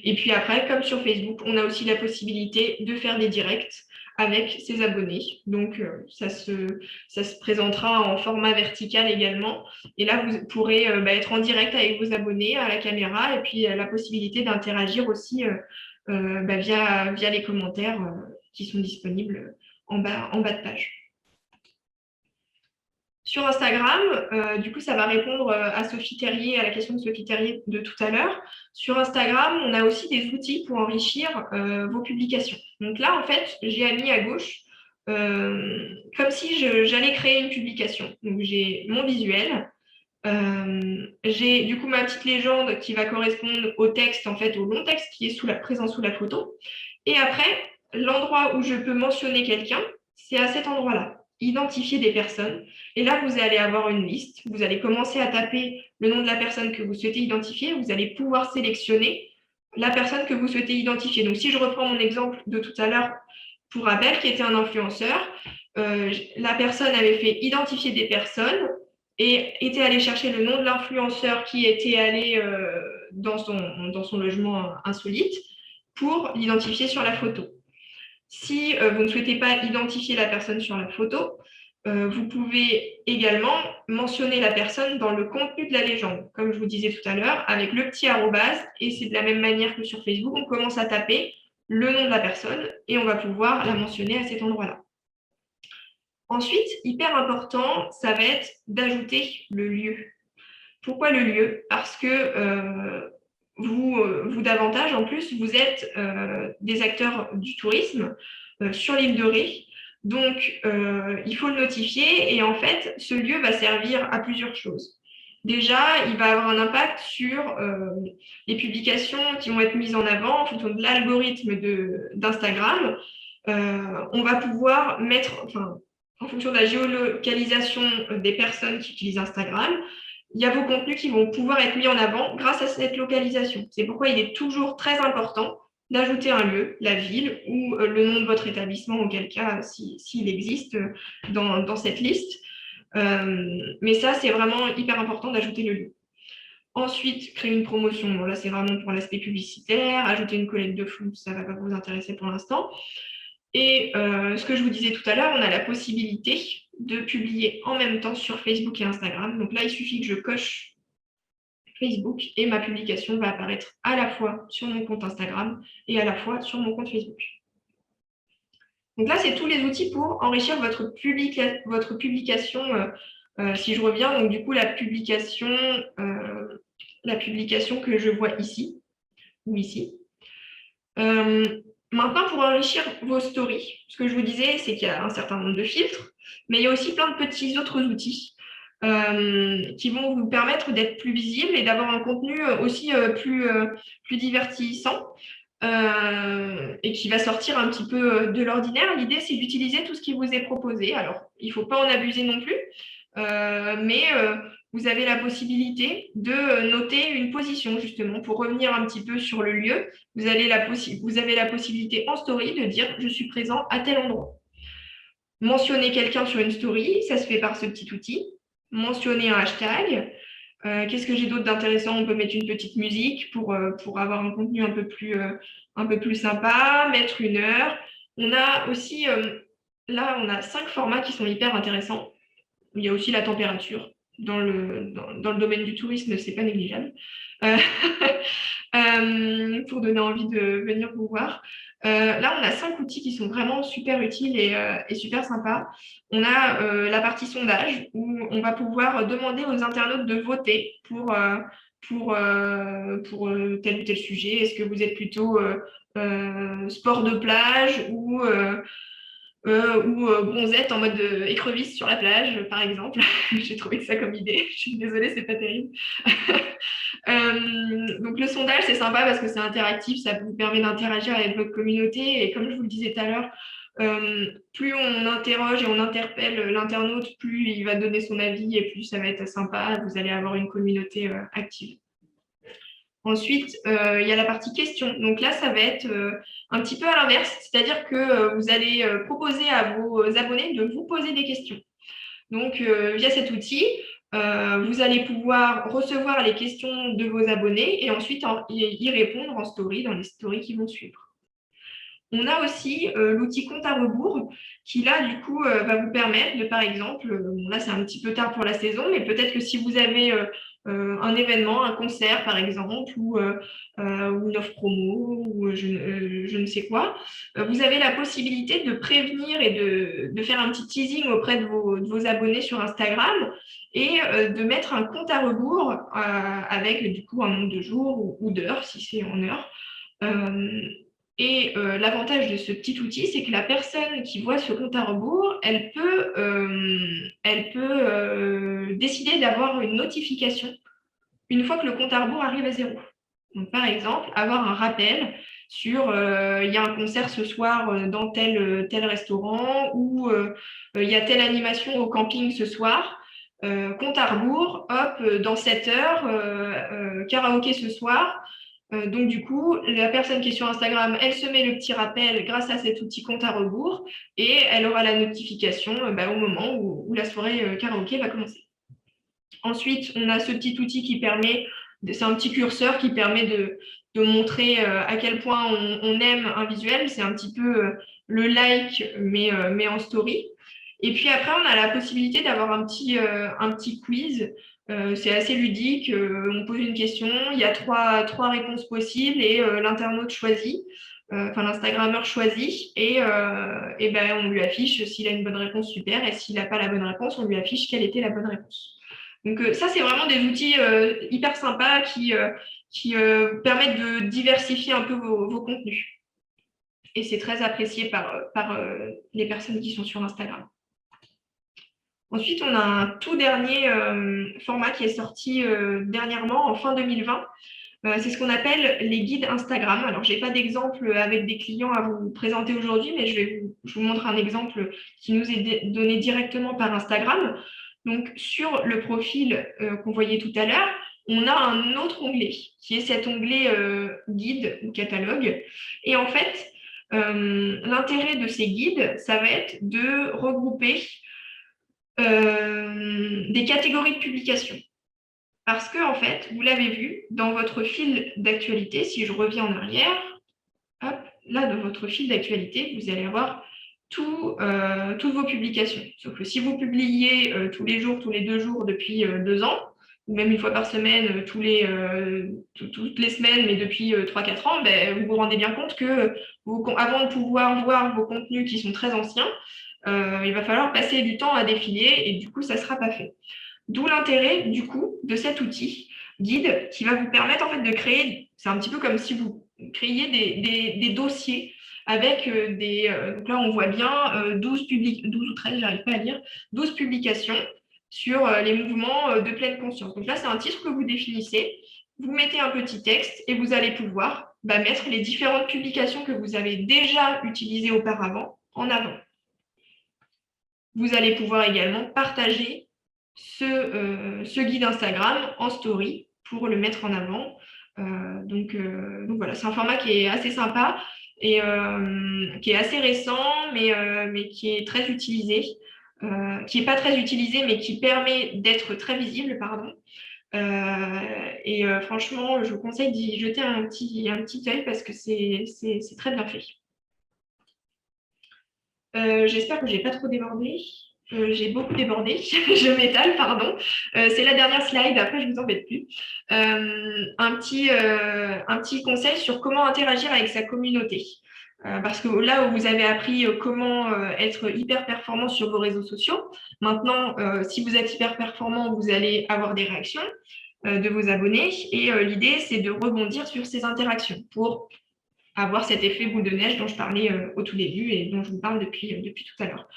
Et puis après, comme sur Facebook, on a aussi la possibilité de faire des directs avec ses abonnés. Donc, ça se présentera en format vertical également. Et là, vous pourrez être en direct avec vos abonnés à la caméra et puis la possibilité d'interagir aussi via les commentaires qui sont disponibles en bas de page. Sur Instagram, du coup, ça va répondre à Sophie Terrier, à la question de Sophie Terrier de tout à l'heure. Sur Instagram, on a aussi des outils pour enrichir vos publications. Donc là, en fait, j'ai mis à gauche comme si j'allais créer une publication. Donc j'ai mon visuel, j'ai du coup ma petite légende qui va correspondre au texte, en fait, au long texte qui est présent sous la photo. Et après, l'endroit où je peux mentionner quelqu'un, c'est à cet endroit-là, identifier des personnes. Et là, vous allez avoir une liste. Vous allez commencer à taper le nom de la personne que vous souhaitez identifier. Vous allez pouvoir sélectionner la personne que vous souhaitez identifier. Donc, si je reprends mon exemple de tout à l'heure pour Abel, qui était un influenceur, la personne avait fait identifier des personnes et était allé chercher le nom de l'influenceur qui était allé dans son logement insolite pour l'identifier sur la photo. Si vous ne souhaitez pas identifier la personne sur la photo, vous pouvez également mentionner la personne dans le contenu de la légende, comme je vous disais tout à l'heure, avec le petit arrobase, et c'est de la même manière que sur Facebook, on commence à taper le nom de la personne et on va pouvoir la mentionner à cet endroit-là. Ensuite, hyper important, ça va être d'ajouter le lieu. Pourquoi le lieu? Parce que vous davantage, en plus, vous êtes des acteurs du tourisme sur l'île de Ré. Donc, il faut le notifier et en fait, ce lieu va servir à plusieurs choses. Déjà, il va avoir un impact sur les publications qui vont être mises en avant en fonction de l'algorithme d'Instagram. On va pouvoir mettre, en fonction de la géolocalisation des personnes qui utilisent Instagram, il y a vos contenus qui vont pouvoir être mis en avant grâce à cette localisation. C'est pourquoi il est toujours très important d'ajouter un lieu, la ville ou le nom de votre établissement, auquel cas, s'il existe dans cette liste. Mais ça, c'est vraiment hyper important d'ajouter le lieu. Ensuite, créer une promotion. Bon, là, c'est vraiment pour l'aspect publicitaire. Ajouter une collecte de flux, ça ne va pas vous intéresser pour l'instant. Et ce que je vous disais tout à l'heure, on a la possibilité de publier en même temps sur Facebook et Instagram. Donc là, il suffit que je coche Facebook et ma publication va apparaître à la fois sur mon compte Instagram et à la fois sur mon compte Facebook. Donc là, c'est tous les outils pour enrichir votre publication. Si je reviens, donc du coup, la publication que je vois ici ou ici. Maintenant, pour enrichir vos stories, ce que je vous disais, c'est qu'il y a un certain nombre de filtres, mais il y a aussi plein de petits autres outils qui vont vous permettre d'être plus visible et d'avoir un contenu aussi plus divertissant et qui va sortir un petit peu de l'ordinaire. L'idée, c'est d'utiliser tout ce qui vous est proposé. Alors, il ne faut pas en abuser non plus, mais vous avez la possibilité de noter une position, justement, pour revenir un petit peu sur le lieu. Vous avez la possibilité en story de dire « je suis présent à tel endroit ». Mentionner quelqu'un sur une story, ça se fait par ce petit outil. Mentionner un hashtag. Qu'est-ce que j'ai d'autre d'intéressant? On peut mettre une petite musique pour avoir un contenu un peu plus sympa, mettre une heure. On a aussi, là, on a 5 formats qui sont hyper intéressants. Il y a aussi la température. Dans le domaine du tourisme, c'est pas négligeable. Euh, pour donner envie de venir vous voir. Là, on a 5 outils qui sont vraiment super utiles et super sympas. On a la partie sondage où on va pouvoir demander aux internautes de voter pour tel ou tel sujet. Est-ce que vous êtes plutôt sport de plage ou bronzette en mode écrevisse sur la plage, par exemple. J'ai trouvé que ça comme idée. Je suis désolée, c'est pas terrible. Donc le sondage, c'est sympa parce que c'est interactif, ça vous permet d'interagir avec votre communauté. Et comme je vous le disais tout à l'heure, plus on interroge et on interpelle l'internaute, plus il va donner son avis et plus ça va être sympa. Vous allez avoir une communauté active. Ensuite, il y a la partie questions. Donc là, ça va être un petit peu à l'inverse, c'est-à-dire que vous allez proposer à vos abonnés de vous poser des questions. Donc, via cet outil, vous allez pouvoir recevoir les questions de vos abonnés et ensuite y répondre en story, dans les stories qui vont suivre. On a aussi l'outil compte à rebours qui, là, du coup, va vous permettre de, par exemple, là, c'est un petit peu tard pour la saison, mais peut-être que si vous avez un événement, un concert, par exemple, ou une offre promo, ou je ne sais quoi, vous avez la possibilité de prévenir et de faire un petit teasing auprès de vos abonnés sur Instagram et de mettre un compte à rebours avec, du coup, un nombre de jours ou d'heures, si c'est en heures. Et l'avantage de ce petit outil, c'est que la personne qui voit ce compte à rebours, elle peut décider d'avoir une notification une fois que le compte à rebours arrive à 0. Donc, par exemple, avoir un rappel sur il y a un concert ce soir dans tel restaurant ou il y a telle animation au camping ce soir. Compte à rebours, hop, dans 7 heures, karaoké ce soir. Donc, du coup, la personne qui est sur Instagram, elle se met le petit rappel grâce à cet outil compte à rebours et elle aura la notification au moment où la soirée karaoké va commencer. Ensuite, on a ce petit outil qui permet, c'est un petit curseur qui permet de montrer à quel point on aime un visuel. C'est un petit peu le like, mais en story. Et puis après, on a la possibilité d'avoir un petit quiz. C'est assez ludique. On pose une question, il y a trois réponses possibles et l'internaute choisit, enfin l'Instagrammeur choisit et on lui affiche s'il a une bonne réponse, super, et s'il n'a pas la bonne réponse, on lui affiche quelle était la bonne réponse. Donc ça, c'est vraiment des outils hyper sympas qui permettent de diversifier un peu vos contenus. Et c'est très apprécié par les personnes qui sont sur Instagram. Ensuite, on a un tout dernier format qui est sorti dernièrement, en fin 2020. C'est ce qu'on appelle les guides Instagram. Alors, je n'ai pas d'exemple avec des clients à vous présenter aujourd'hui, mais je vous montre un exemple qui nous est donné directement par Instagram. Donc, sur le profil qu'on voyait tout à l'heure, on a un autre onglet qui est cet onglet guide ou catalogue. Et en fait, l'intérêt de ces guides, ça va être de regrouper des catégories de publications. Parce que, en fait, vous l'avez vu, dans votre fil d'actualité, si je reviens en arrière, hop, là, dans votre fil d'actualité, vous allez avoir toutes vos publications. Sauf que si vous publiez tous les jours, tous les 2 jours depuis 2 ans, ou même une fois par semaine, toutes les semaines, mais depuis 3-4 ans, vous vous rendez bien compte que avant de pouvoir voir vos contenus qui sont très anciens, il va falloir passer du temps à défiler et du coup, ça ne sera pas fait. D'où l'intérêt, du coup, de cet outil guide qui va vous permettre en fait de créer, c'est un petit peu comme si vous créiez des dossiers avec donc là on voit bien 12 ou 13, j'arrive pas à lire, 12 publications sur les mouvements de pleine conscience. Donc là, c'est un titre que vous définissez, vous mettez un petit texte et vous allez pouvoir mettre les différentes publications que vous avez déjà utilisées auparavant en avant. Vous allez pouvoir également partager ce guide Instagram en story pour le mettre en avant. Donc voilà, c'est un format qui est assez sympa et qui est assez récent, mais qui est très utilisé, qui n'est pas très utilisé, mais qui permet d'être très visible, pardon. Franchement, je vous conseille d'y jeter un petit œil parce que c'est très bien fait. J'espère que je n'ai pas trop débordé. J'ai beaucoup débordé, je m'étale, pardon. C'est la dernière slide, après je ne vous embête plus. Un petit conseil sur comment interagir avec sa communauté. Parce que là où vous avez appris comment être hyper performant sur vos réseaux sociaux, maintenant, si vous êtes hyper performant, vous allez avoir des réactions de vos abonnés. Et l'idée, c'est de rebondir sur ces interactions pour avoir cet effet boule de neige dont je parlais au tout début et dont je vous parle depuis tout à l'heure.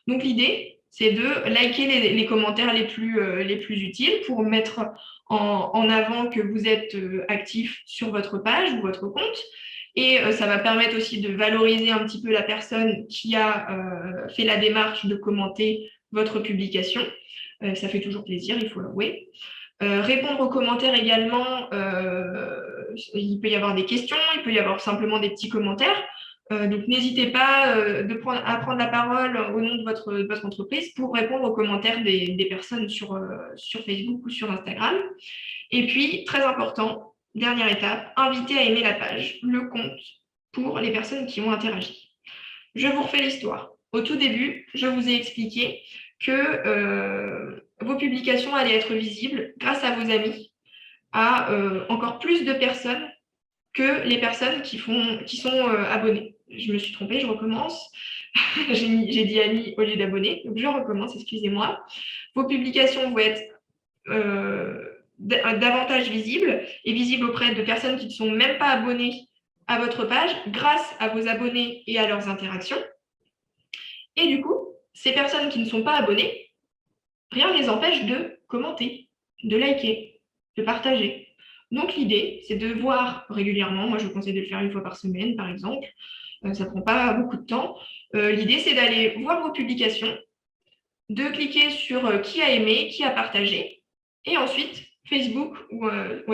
Donc l'idée, c'est de liker les commentaires les plus utiles pour mettre en avant que vous êtes actif sur votre page ou votre compte. Et ça va permettre aussi de valoriser un petit peu la personne qui a fait la démarche de commenter votre publication. Ça fait toujours plaisir, il faut l'avouer. Répondre aux commentaires également, il peut y avoir des questions, il peut y avoir simplement des petits commentaires. Donc, n'hésitez pas à prendre la parole au nom de votre entreprise pour répondre aux commentaires des personnes sur Facebook ou sur Instagram. Et puis, très important, dernière étape, invitez à aimer la page, le compte, pour les personnes qui ont interagi. Je vous refais l'histoire. Au tout début, je vous ai expliqué que vos publications allaient être visibles grâce à vos amis à encore plus de personnes que les personnes qui sont abonnées. Je me suis trompée, je recommence. J'ai dit amis au lieu d'abonnés, donc je recommence, excusez-moi. Vos publications vont être davantage visibles et visibles auprès de personnes qui ne sont même pas abonnées à votre page grâce à vos abonnés et à leurs interactions. Et du coup, ces personnes qui ne sont pas abonnées, rien ne les empêche de commenter, de liker, de partager. Donc l'idée, c'est de voir régulièrement, moi je vous conseille de le faire une fois par semaine par exemple, ça ne prend pas beaucoup de temps. L'idée, c'est d'aller voir vos publications, de cliquer sur qui a aimé, qui a partagé, et ensuite Facebook,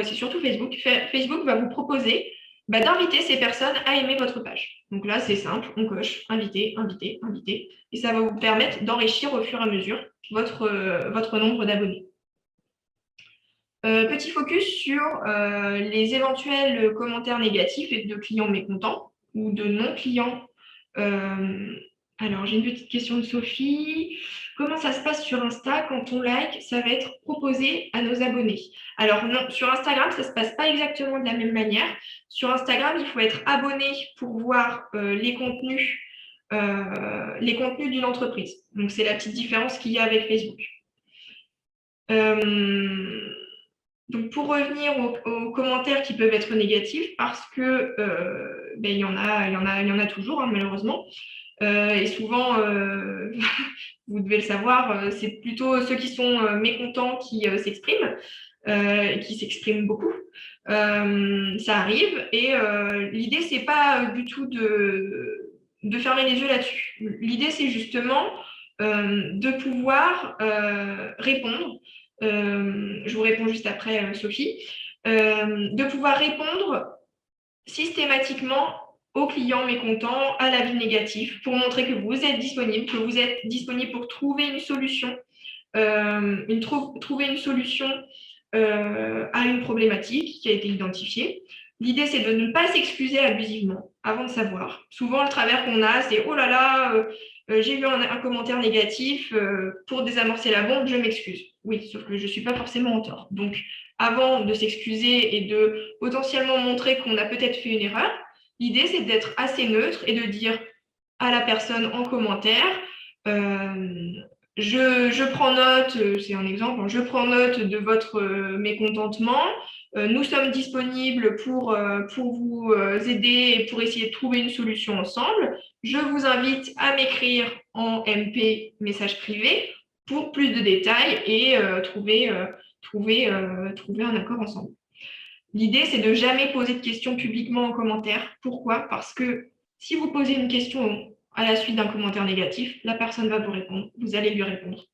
c'est surtout Facebook, Facebook va vous proposer d'inviter ces personnes à aimer votre page. Donc là, c'est simple, on coche inviter, inviter, inviter, et ça va vous permettre d'enrichir au fur et à mesure votre nombre d'abonnés. Petit focus sur les éventuels commentaires négatifs et de clients mécontents ou de non-clients. Alors, j'ai une petite question de Sophie. Comment ça se passe sur Insta quand on like? Ça va être proposé à nos abonnés. Alors non, sur Instagram, ça ne se passe pas exactement de la même manière. Sur Instagram, il faut être abonné pour voir les contenus d'une entreprise. Donc, c'est la petite différence qu'il y a avec Facebook. Donc, pour revenir aux commentaires qui peuvent être négatifs, parce que il y en a toujours, hein, malheureusement. Et souvent, vous devez le savoir, c'est plutôt ceux qui sont mécontents qui s'expriment, qui s'expriment beaucoup. Ça arrive. Et l'idée, c'est pas du tout de fermer les yeux là-dessus. L'idée, c'est justement de pouvoir répondre. Je vous réponds juste après, Sophie. De pouvoir répondre systématiquement aux clients mécontents, à l'avis négatif, pour montrer que vous êtes disponible pour trouver une solution, trouver une solution à une problématique qui a été identifiée. L'idée, c'est de ne pas s'excuser abusivement avant de savoir. Souvent, le travers qu'on a, c'est « Oh là là, j'ai eu un commentaire négatif, pour désamorcer la bombe, je m'excuse ». Oui, sauf que je ne suis pas forcément en tort. Donc, avant de s'excuser et de potentiellement montrer qu'on a peut-être fait une erreur, l'idée, c'est d'être assez neutre et de dire à la personne en commentaire, je prends note, c'est un exemple, je prends note de votre mécontentement. Nous sommes disponibles pour vous aider et pour essayer de trouver une solution ensemble. Je vous invite à m'écrire en MP, message privé, pour plus de détails et trouver un accord ensemble. L'idée, c'est de jamais poser de questions publiquement en commentaire. Pourquoi? Parce que si vous posez une question à la suite d'un commentaire négatif, la personne va vous répondre, vous allez lui répondre.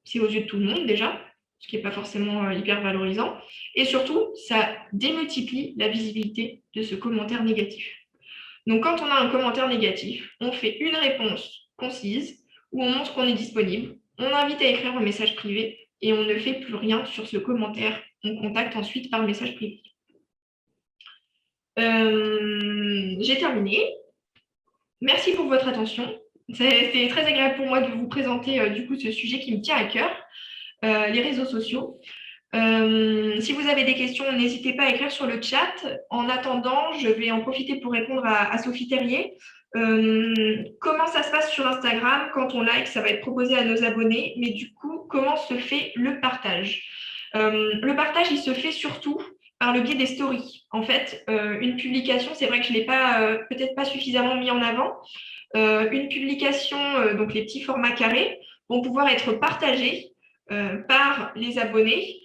C'est aux yeux de tout le monde déjà, ce qui n'est pas forcément hyper valorisant. Et surtout, ça démultiplie la visibilité de ce commentaire négatif. Donc, quand on a un commentaire négatif, on fait une réponse concise où on montre qu'on est disponible, on invite à écrire un message privé et on ne fait plus rien sur ce commentaire. On contacte ensuite par message privé. J'ai terminé. Merci pour votre attention. C'est très agréable pour moi de vous présenter du coup ce sujet qui me tient à cœur, les réseaux sociaux. Si vous avez des questions, n'hésitez pas à écrire sur le chat. En attendant, je vais en profiter pour répondre à Sophie Terrier. Comment ça se passe sur Instagram quand on like, ça va être proposé à nos abonnés, mais du coup, comment se fait le partage? Le partage, il se fait surtout par le biais des stories. En fait, une publication, c'est vrai que je ne l'ai pas, peut-être pas suffisamment mis en avant. Une publication, donc les petits formats carrés, vont pouvoir être partagés par les abonnés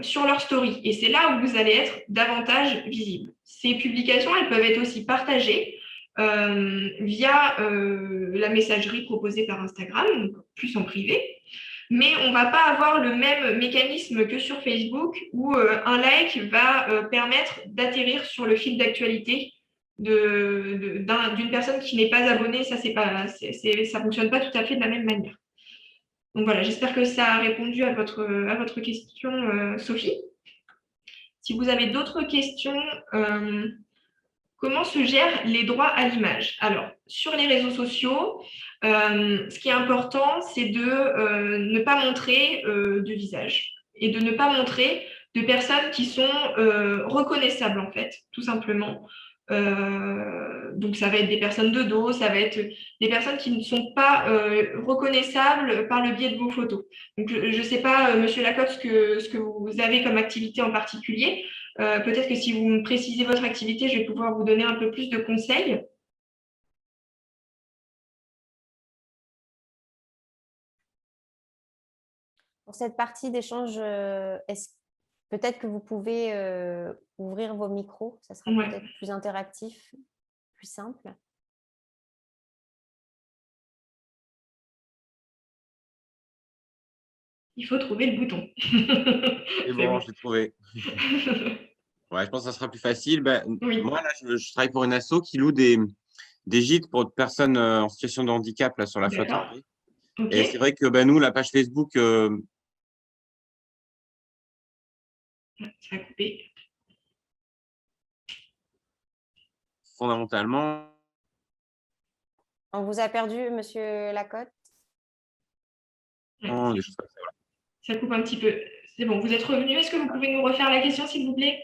sur leur story. Et c'est là où vous allez être davantage visible. Ces publications, elles peuvent être aussi partagées via la messagerie proposée par Instagram, donc plus en privé. Mais on ne va pas avoir le même mécanisme que sur Facebook où un like va permettre d'atterrir sur le fil d'actualité d'une personne qui n'est pas abonnée. Ça ne fonctionne pas tout à fait de la même manière. Donc voilà, j'espère que ça a répondu à votre question, Sophie. Si vous avez d'autres questions, comment se gèrent les droits à l'image? Alors, sur les réseaux sociaux, ce qui est important, c'est de ne pas montrer de visage et de ne pas montrer de personnes qui sont reconnaissables, en fait, tout simplement. Donc, ça va être des personnes de dos, ça va être des personnes qui ne sont pas reconnaissables par le biais de vos photos. Donc, je ne sais pas, Monsieur Lacotte, ce que vous avez comme activité en particulier. Peut-être que si vous me précisez votre activité, je vais pouvoir vous donner un peu plus de conseils. Pour cette partie d'échange, peut-être que vous pouvez ouvrir vos micros, ça sera peut-être plus interactif, plus simple. Il faut trouver le bouton. C'est bon, je l'ai trouvé. Ouais, je pense que ça sera plus facile. Oui. Moi, là, je travaille pour une asso qui loue des gîtes pour personnes en situation de handicap là, sur la flotte Hervé. Okay. Et c'est vrai que nous, la page Facebook… Ça a coupé. Fondamentalement… On vous a perdu, Monsieur Lacotte. Des choses comme ça, voilà. Ça coupe un petit peu. C'est bon, vous êtes revenu. Est-ce que vous pouvez nous refaire la question, s'il vous plaît?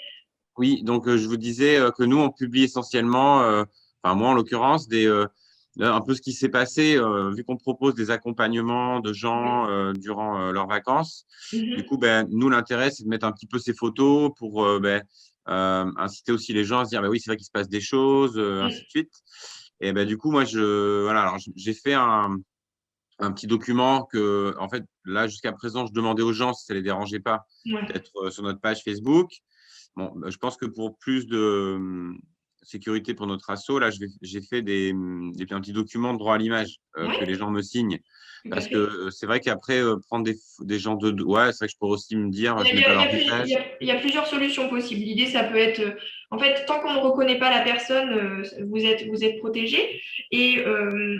Oui, donc je vous disais que nous, on publie essentiellement, enfin moi en l'occurrence, un peu ce qui s'est passé, vu qu'on propose des accompagnements de gens durant leurs vacances. Du coup, nous, l'intérêt, c'est de mettre un petit peu ces photos pour inciter aussi les gens à se dire, oui, c'est vrai qu'il se passe des choses, ainsi de suite. Et du coup, moi, j'ai fait un petit document que, en fait, là, jusqu'à présent, je demandais aux gens si ça les dérangeait pas d'être sur notre page Facebook. Bon, je pense que pour plus de sécurité pour notre asso, là, j'ai fait un petit document de droit à l'image que les gens me signent. Parce que c'est vrai qu'après, prendre des gens de… Ouais, c'est vrai que je pourrais aussi me dire, je mets pas leur visage. Il y a plusieurs solutions possibles. L'idée, ça peut être… en fait, tant qu'on ne reconnaît pas la personne, vous êtes protégé. Et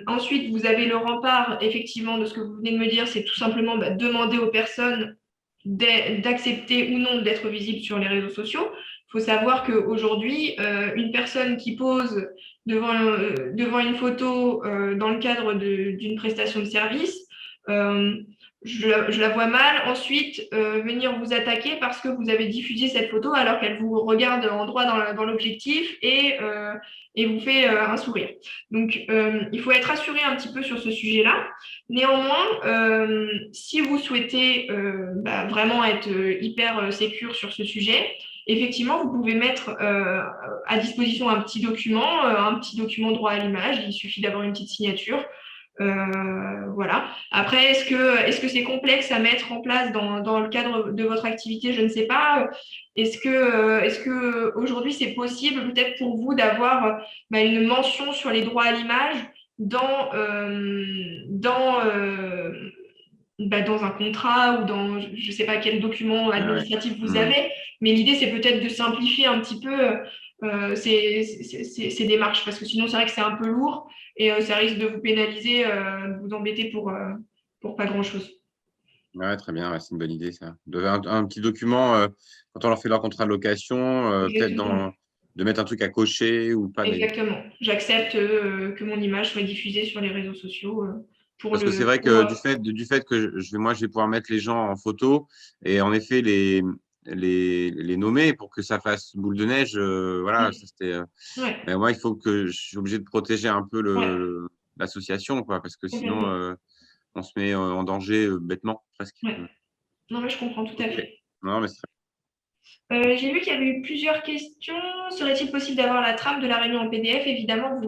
ensuite, vous avez le rempart, effectivement, de ce que vous venez de me dire, c'est tout simplement demander aux personnes d'accepter ou non d'être visible sur les réseaux sociaux. Il faut savoir qu'aujourd'hui, une personne qui pose devant une photo dans le cadre d'une prestation de service, Je la vois mal. Ensuite, venir vous attaquer parce que vous avez diffusé cette photo alors qu'elle vous regarde en droit dans l'objectif et vous fait un sourire. Donc, il faut être rassuré un petit peu sur ce sujet-là. Néanmoins, si vous souhaitez vraiment être hyper sécure sur ce sujet, effectivement, vous pouvez mettre à disposition un petit document droit à l'image. Il suffit d'avoir une petite signature. Voilà. Après, est-ce que c'est complexe à mettre en place dans le cadre de votre activité? Je ne sais pas. Est-ce que aujourd'hui c'est possible peut-être pour vous d'avoir une mention sur les droits à l'image dans un contrat ou dans je ne sais pas quel document administratif vous avez, mais l'idée c'est peut-être de simplifier un petit peu ces démarches parce que sinon c'est vrai que c'est un peu lourd et ça risque de vous pénaliser, de vous embêter pour pas grand-chose. Ouais, très bien, c'est une bonne idée ça. Un petit document quand on leur fait leur contrat de location, peut-être de mettre un truc à cocher ou pas. Exactement. J'accepte que mon image soit diffusée sur les réseaux sociaux Parce que c'est vrai que du fait que moi, je vais pouvoir mettre les gens en photo et en effet les nommer pour que ça fasse boule de neige. Voilà, ça, c'était. Ouais. Mais moi, il faut que je suis obligé de protéger un peu l'association, quoi, parce que sinon, on se met en danger bêtement, presque. Ouais. Non, mais je comprends tout à fait. Non, mais c'est j'ai vu qu'il y avait eu plusieurs questions. Serait-il possible d'avoir la trame de la réunion en PDF? Évidemment,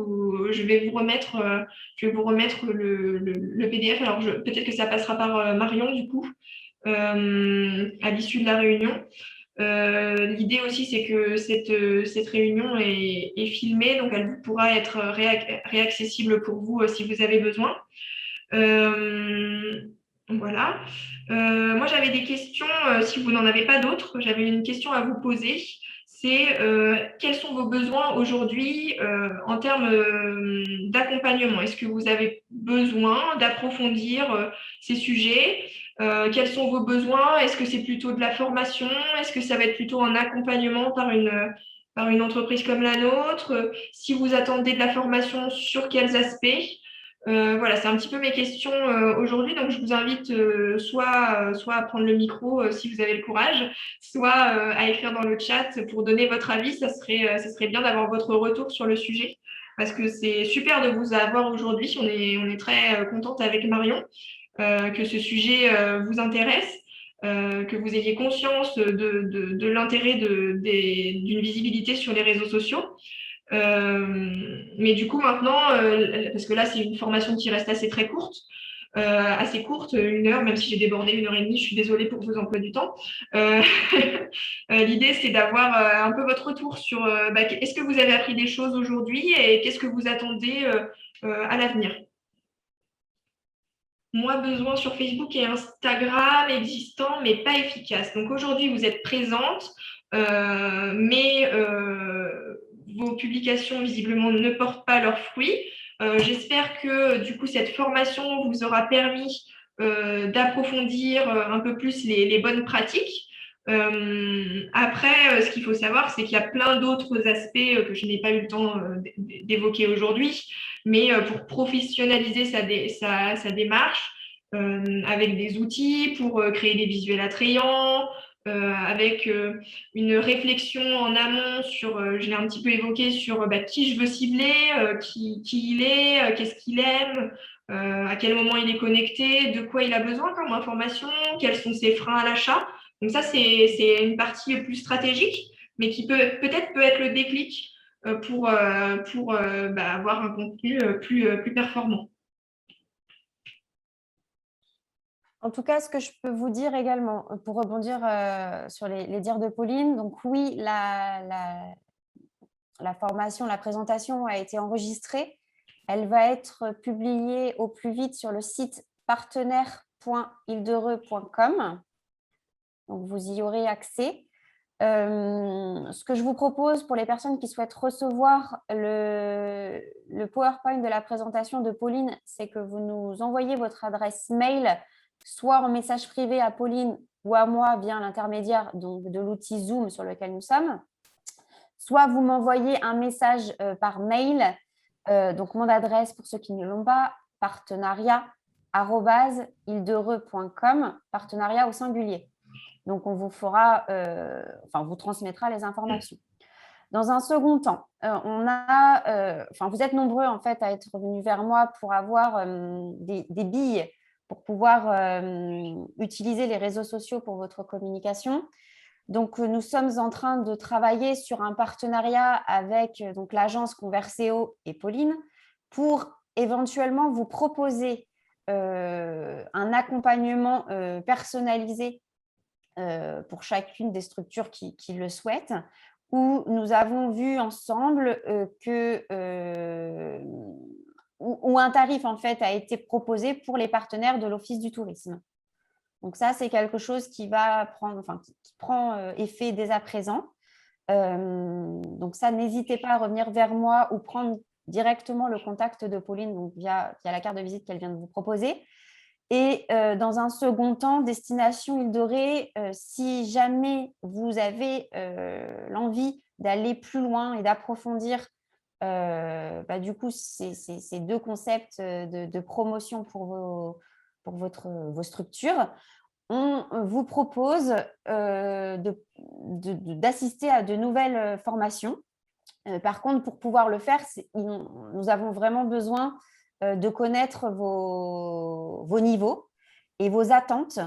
je vais vous remettre le PDF. Alors, peut-être que ça passera par Marion, du coup, à l'issue de la réunion. L'idée aussi, c'est que cette réunion est filmée, donc elle pourra être réaccessible pour vous si vous avez besoin. Voilà. Moi, j'avais des questions, si vous n'en avez pas d'autres, j'avais une question à vous poser. C'est quels sont vos besoins aujourd'hui en termes d'accompagnement? Est-ce que vous avez besoin d'approfondir ces sujets? Quels sont vos besoins? Est-ce que c'est plutôt de la formation? Est-ce que ça va être plutôt un accompagnement par une entreprise comme la nôtre? Si vous attendez de la formation, sur quels aspects? Voilà, c'est un petit peu mes questions aujourd'hui. Donc, je vous invite soit à prendre le micro si vous avez le courage, soit à écrire dans le chat pour donner votre avis. Ça serait bien d'avoir votre retour sur le sujet parce que c'est super de vous avoir aujourd'hui. On est très contente avec Marion que ce sujet vous intéresse. Que vous ayez conscience de l'intérêt d'une visibilité sur les réseaux sociaux. Mais du coup, maintenant, parce que là, c'est une formation qui reste assez courte, 1 heure, même si j'ai débordé 1 heure et demie, je suis désolée pour vos emplois du temps. L'idée, c'est d'avoir un peu votre retour sur est-ce que vous avez appris des choses aujourd'hui et qu'est-ce que vous attendez à l'avenir. Moi, besoin sur Facebook et Instagram existant, mais pas efficace. Donc aujourd'hui, vous êtes présente, mais vos publications visiblement ne portent pas leurs fruits. J'espère que du coup cette formation vous aura permis d'approfondir un peu plus les bonnes pratiques. Après, ce qu'il faut savoir, c'est qu'il y a plein d'autres aspects que je n'ai pas eu le temps d'évoquer aujourd'hui, mais pour professionnaliser sa démarche avec des outils pour créer des visuels attrayants, avec une réflexion en amont sur, je l'ai un petit peu évoqué, sur qui je veux cibler, qui il est, qu'est-ce qu'il aime, à quel moment il est connecté, de quoi il a besoin comme information, quels sont ses freins à l'achat. Donc ça, c'est une partie plus stratégique, mais qui peut-être être le déclic pour avoir un contenu plus performant. En tout cas, ce que je peux vous dire également, pour rebondir sur les dires de Pauline, donc oui, la formation, la présentation a été enregistrée. Elle va être publiée au plus vite sur le site partenaire.ildereux.com. Donc, vous y aurez accès. Ce que je vous propose pour les personnes qui souhaitent recevoir le PowerPoint de la présentation de Pauline, c'est que vous nous envoyez votre adresse mail, soit en message privé à Pauline ou à moi via l'intermédiaire de l'outil Zoom sur lequel nous sommes, soit vous m'envoyez un message par mail. Donc, mon adresse, pour ceux qui ne l'ont pas, partenariat @ildereux.com, partenariat au singulier. Donc, on vous fera, vous transmettra les informations. Dans un second temps, vous êtes nombreux en fait à être venus vers moi pour avoir des billes pour pouvoir utiliser les réseaux sociaux pour votre communication. Donc, nous sommes en train de travailler sur un partenariat avec l'agence Converséo et Pauline pour éventuellement vous proposer un accompagnement personnalisé pour chacune des structures qui le souhaitent, où nous avons vu ensemble où un tarif en fait a été proposé pour les partenaires de l'Office du tourisme. Donc ça, c'est quelque chose qui prend effet dès à présent. Donc ça, n'hésitez pas à revenir vers moi ou prendre directement le contact de Pauline donc via la carte de visite qu'elle vient de vous proposer. Et dans un second temps, destination Île de Ré, si jamais vous avez l'envie d'aller plus loin et d'approfondir du coup ces deux concepts de promotion pour vos structures, on vous propose d'assister à de nouvelles formations. Par contre, pour pouvoir le faire, nous avons vraiment besoin de connaître vos niveaux et vos attentes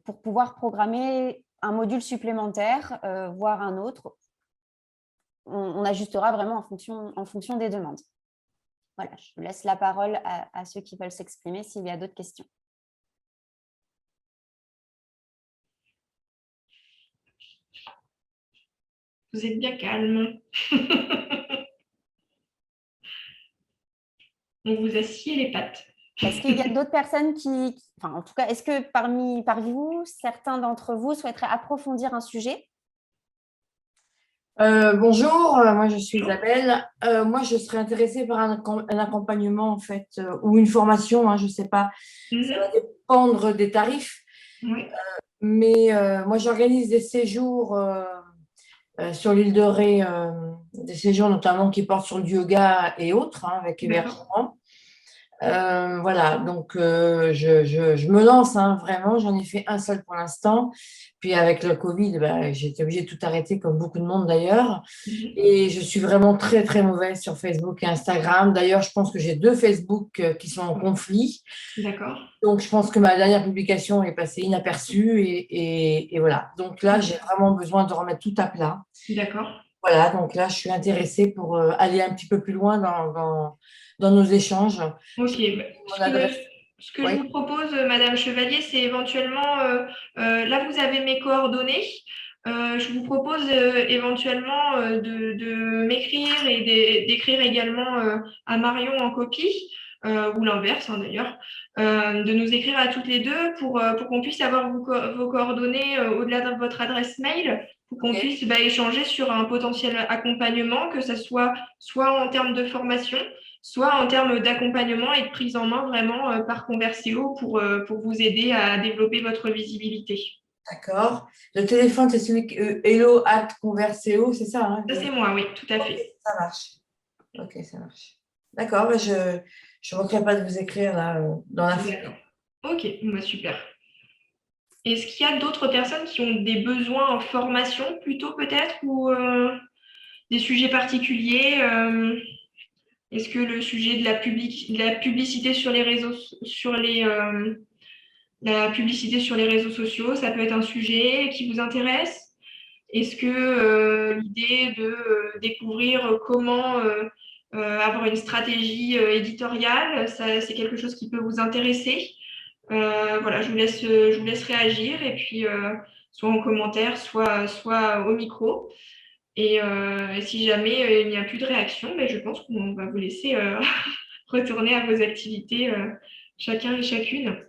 pour pouvoir programmer un module supplémentaire, voire un autre. On ajustera vraiment en fonction des demandes. Voilà, je laisse la parole à ceux qui veulent s'exprimer s'il y a d'autres questions. Vous êtes bien calme. On vous a scié les pattes. Est-ce qu'il y a d'autres personnes en tout cas, est-ce que parmi vous, certains d'entre vous souhaiteraient approfondir un sujet? Bonjour, moi je suis Isabelle. Moi je serais intéressée par un accompagnement en fait, ou une formation, hein, je ne sais pas, ça va dépendre des tarifs. Oui. Mais moi j'organise des séjours sur l'île de Ré, des séjours notamment qui portent sur le yoga et autres, hein, avec hébergement. Voilà, donc je me lance, hein, vraiment, j'en ai fait un seul pour l'instant. Puis avec le Covid, j'ai été obligée de tout arrêter, comme beaucoup de monde d'ailleurs. Et je suis vraiment très, très mauvaise sur Facebook et Instagram. D'ailleurs, je pense que j'ai 2 Facebook qui sont en conflit. D'accord. Donc, je pense que ma dernière publication est passée inaperçue. Et voilà. Donc là, j'ai vraiment besoin de remettre tout à plat. D'accord. Voilà, donc là, je suis intéressée pour aller un petit peu plus loin dans nos échanges. Ok. Ce que je vous propose, Madame Chevalier, c'est éventuellement, là, vous avez mes coordonnées. Je vous propose éventuellement de m'écrire et d'écrire également à Marion en copie, ou l'inverse, hein, d'ailleurs, de nous écrire à toutes les deux pour qu'on puisse avoir vos coordonnées au-delà de votre adresse mail, pour qu'on puisse échanger sur un potentiel accompagnement, que ce soit en termes de formation, soit en termes d'accompagnement et de prise en main vraiment par Converséo pour vous aider à développer votre visibilité. D'accord. Le téléphone, c'est celui hello@converséo, c'est ça, hein? Ça, c'est moi, oui, tout à fait. Okay, ça marche. Ok, ça marche. D'accord, je ne manquerai pas de vous écrire là, dans la foulée. Ok, super. Est-ce qu'il y a d'autres personnes qui ont des besoins en formation plutôt peut-être, ou des sujets particuliers Est-ce que le sujet de la publicité sur les réseaux, la publicité sur les réseaux sociaux, ça peut être un sujet qui vous intéresse? Est-ce que l'idée de découvrir comment avoir une stratégie éditoriale, c'est quelque chose qui peut vous intéresser? Voilà, je vous laisse réagir, et puis soit en commentaire, soit au micro. Et si jamais il n'y a plus de réaction, je pense qu'on va vous laisser retourner à vos activités chacun et chacune.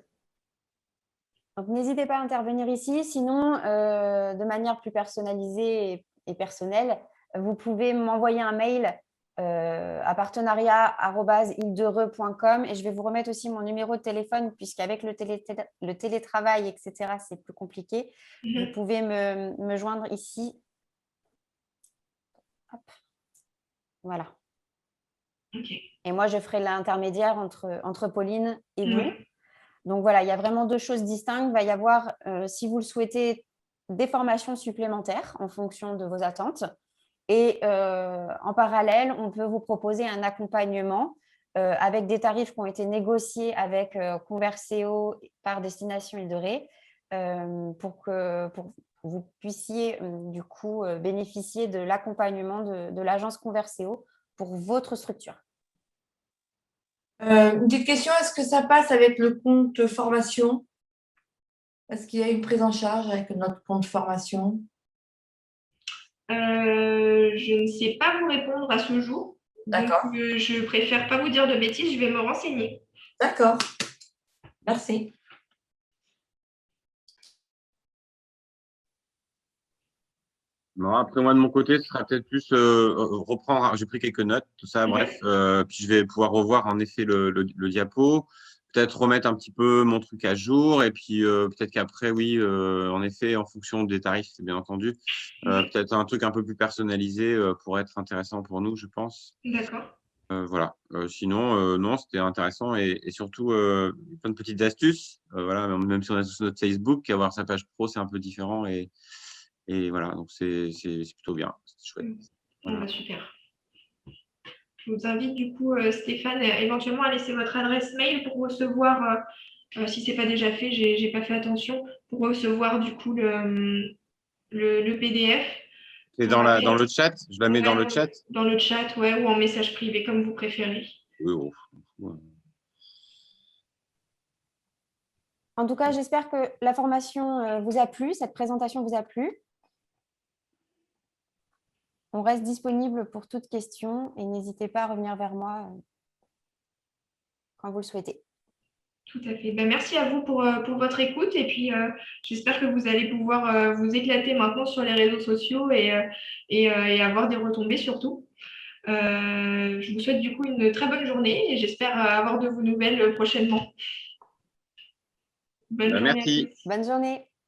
Donc, n'hésitez pas à intervenir ici. Sinon, de manière plus personnalisée et personnelle, vous pouvez m'envoyer un mail à partenariat@ildereux.com, et je vais vous remettre aussi mon numéro de téléphone, puisqu'avec le télétravail, etc., c'est plus compliqué. Vous pouvez me joindre ici. Hop. Voilà. Ok. Et moi, je ferai l'intermédiaire entre Pauline et vous. Ouais. Donc voilà, il y a vraiment deux choses distinctes. Il va y avoir, si vous le souhaitez, des formations supplémentaires en fonction de vos attentes. Et en parallèle, on peut vous proposer un accompagnement avec des tarifs qui ont été négociés avec Converséo par Destination Île de Ré pour que vous puissiez du coup bénéficier de l'accompagnement de l'agence Converséo pour votre structure. Une petite question, est-ce que ça passe avec le compte formation? Est-ce qu'il y a une prise en charge avec notre compte formation? Je ne sais pas vous répondre à ce jour. Donc, D'accord, je préfère pas vous dire de bêtises, je vais me renseigner. d'accord. Merci. Non, après, moi, de mon côté, ce sera peut-être plus reprendre. J'ai pris quelques notes, tout ça, bref. Puis je vais pouvoir revoir en effet le diapo. Peut-être remettre un petit peu mon truc à jour. Et puis peut-être qu'après, oui, en effet, en fonction des tarifs, c'est bien entendu. Peut-être un truc un peu plus personnalisé pour être intéressant pour nous, je pense. D'accord. Voilà. Sinon, non, c'était intéressant et surtout plein de petites astuces. Voilà, même si on a tous notre Facebook, avoir sa page pro, c'est un peu différent et voilà. Donc c'est plutôt bien, c'est chouette. Bon, Voilà. bah, super. Je vous invite du coup, Stéphane, éventuellement à laisser votre adresse mail pour recevoir, si ce n'est pas déjà fait, j'ai pas fait attention, pour recevoir du coup le PDF. C'est Pour dans le chat. Je la mets dans le chat. dans le chat, ouais, ou en message privé, comme vous préférez. Oui, oh, ouais. En tout cas, j'espère que la formation vous a plu, cette présentation vous a plu. On reste disponible pour toute question et n'hésitez pas à revenir vers moi quand vous le souhaitez. Tout à fait. Ben, merci à vous pour votre écoute et puis j'espère que vous allez pouvoir vous éclater maintenant sur les réseaux sociaux et avoir des retombées surtout. Je vous souhaite du coup une très bonne journée et j'espère avoir de vos nouvelles prochainement. Bonne journée à Merci. tous. Bonne journée.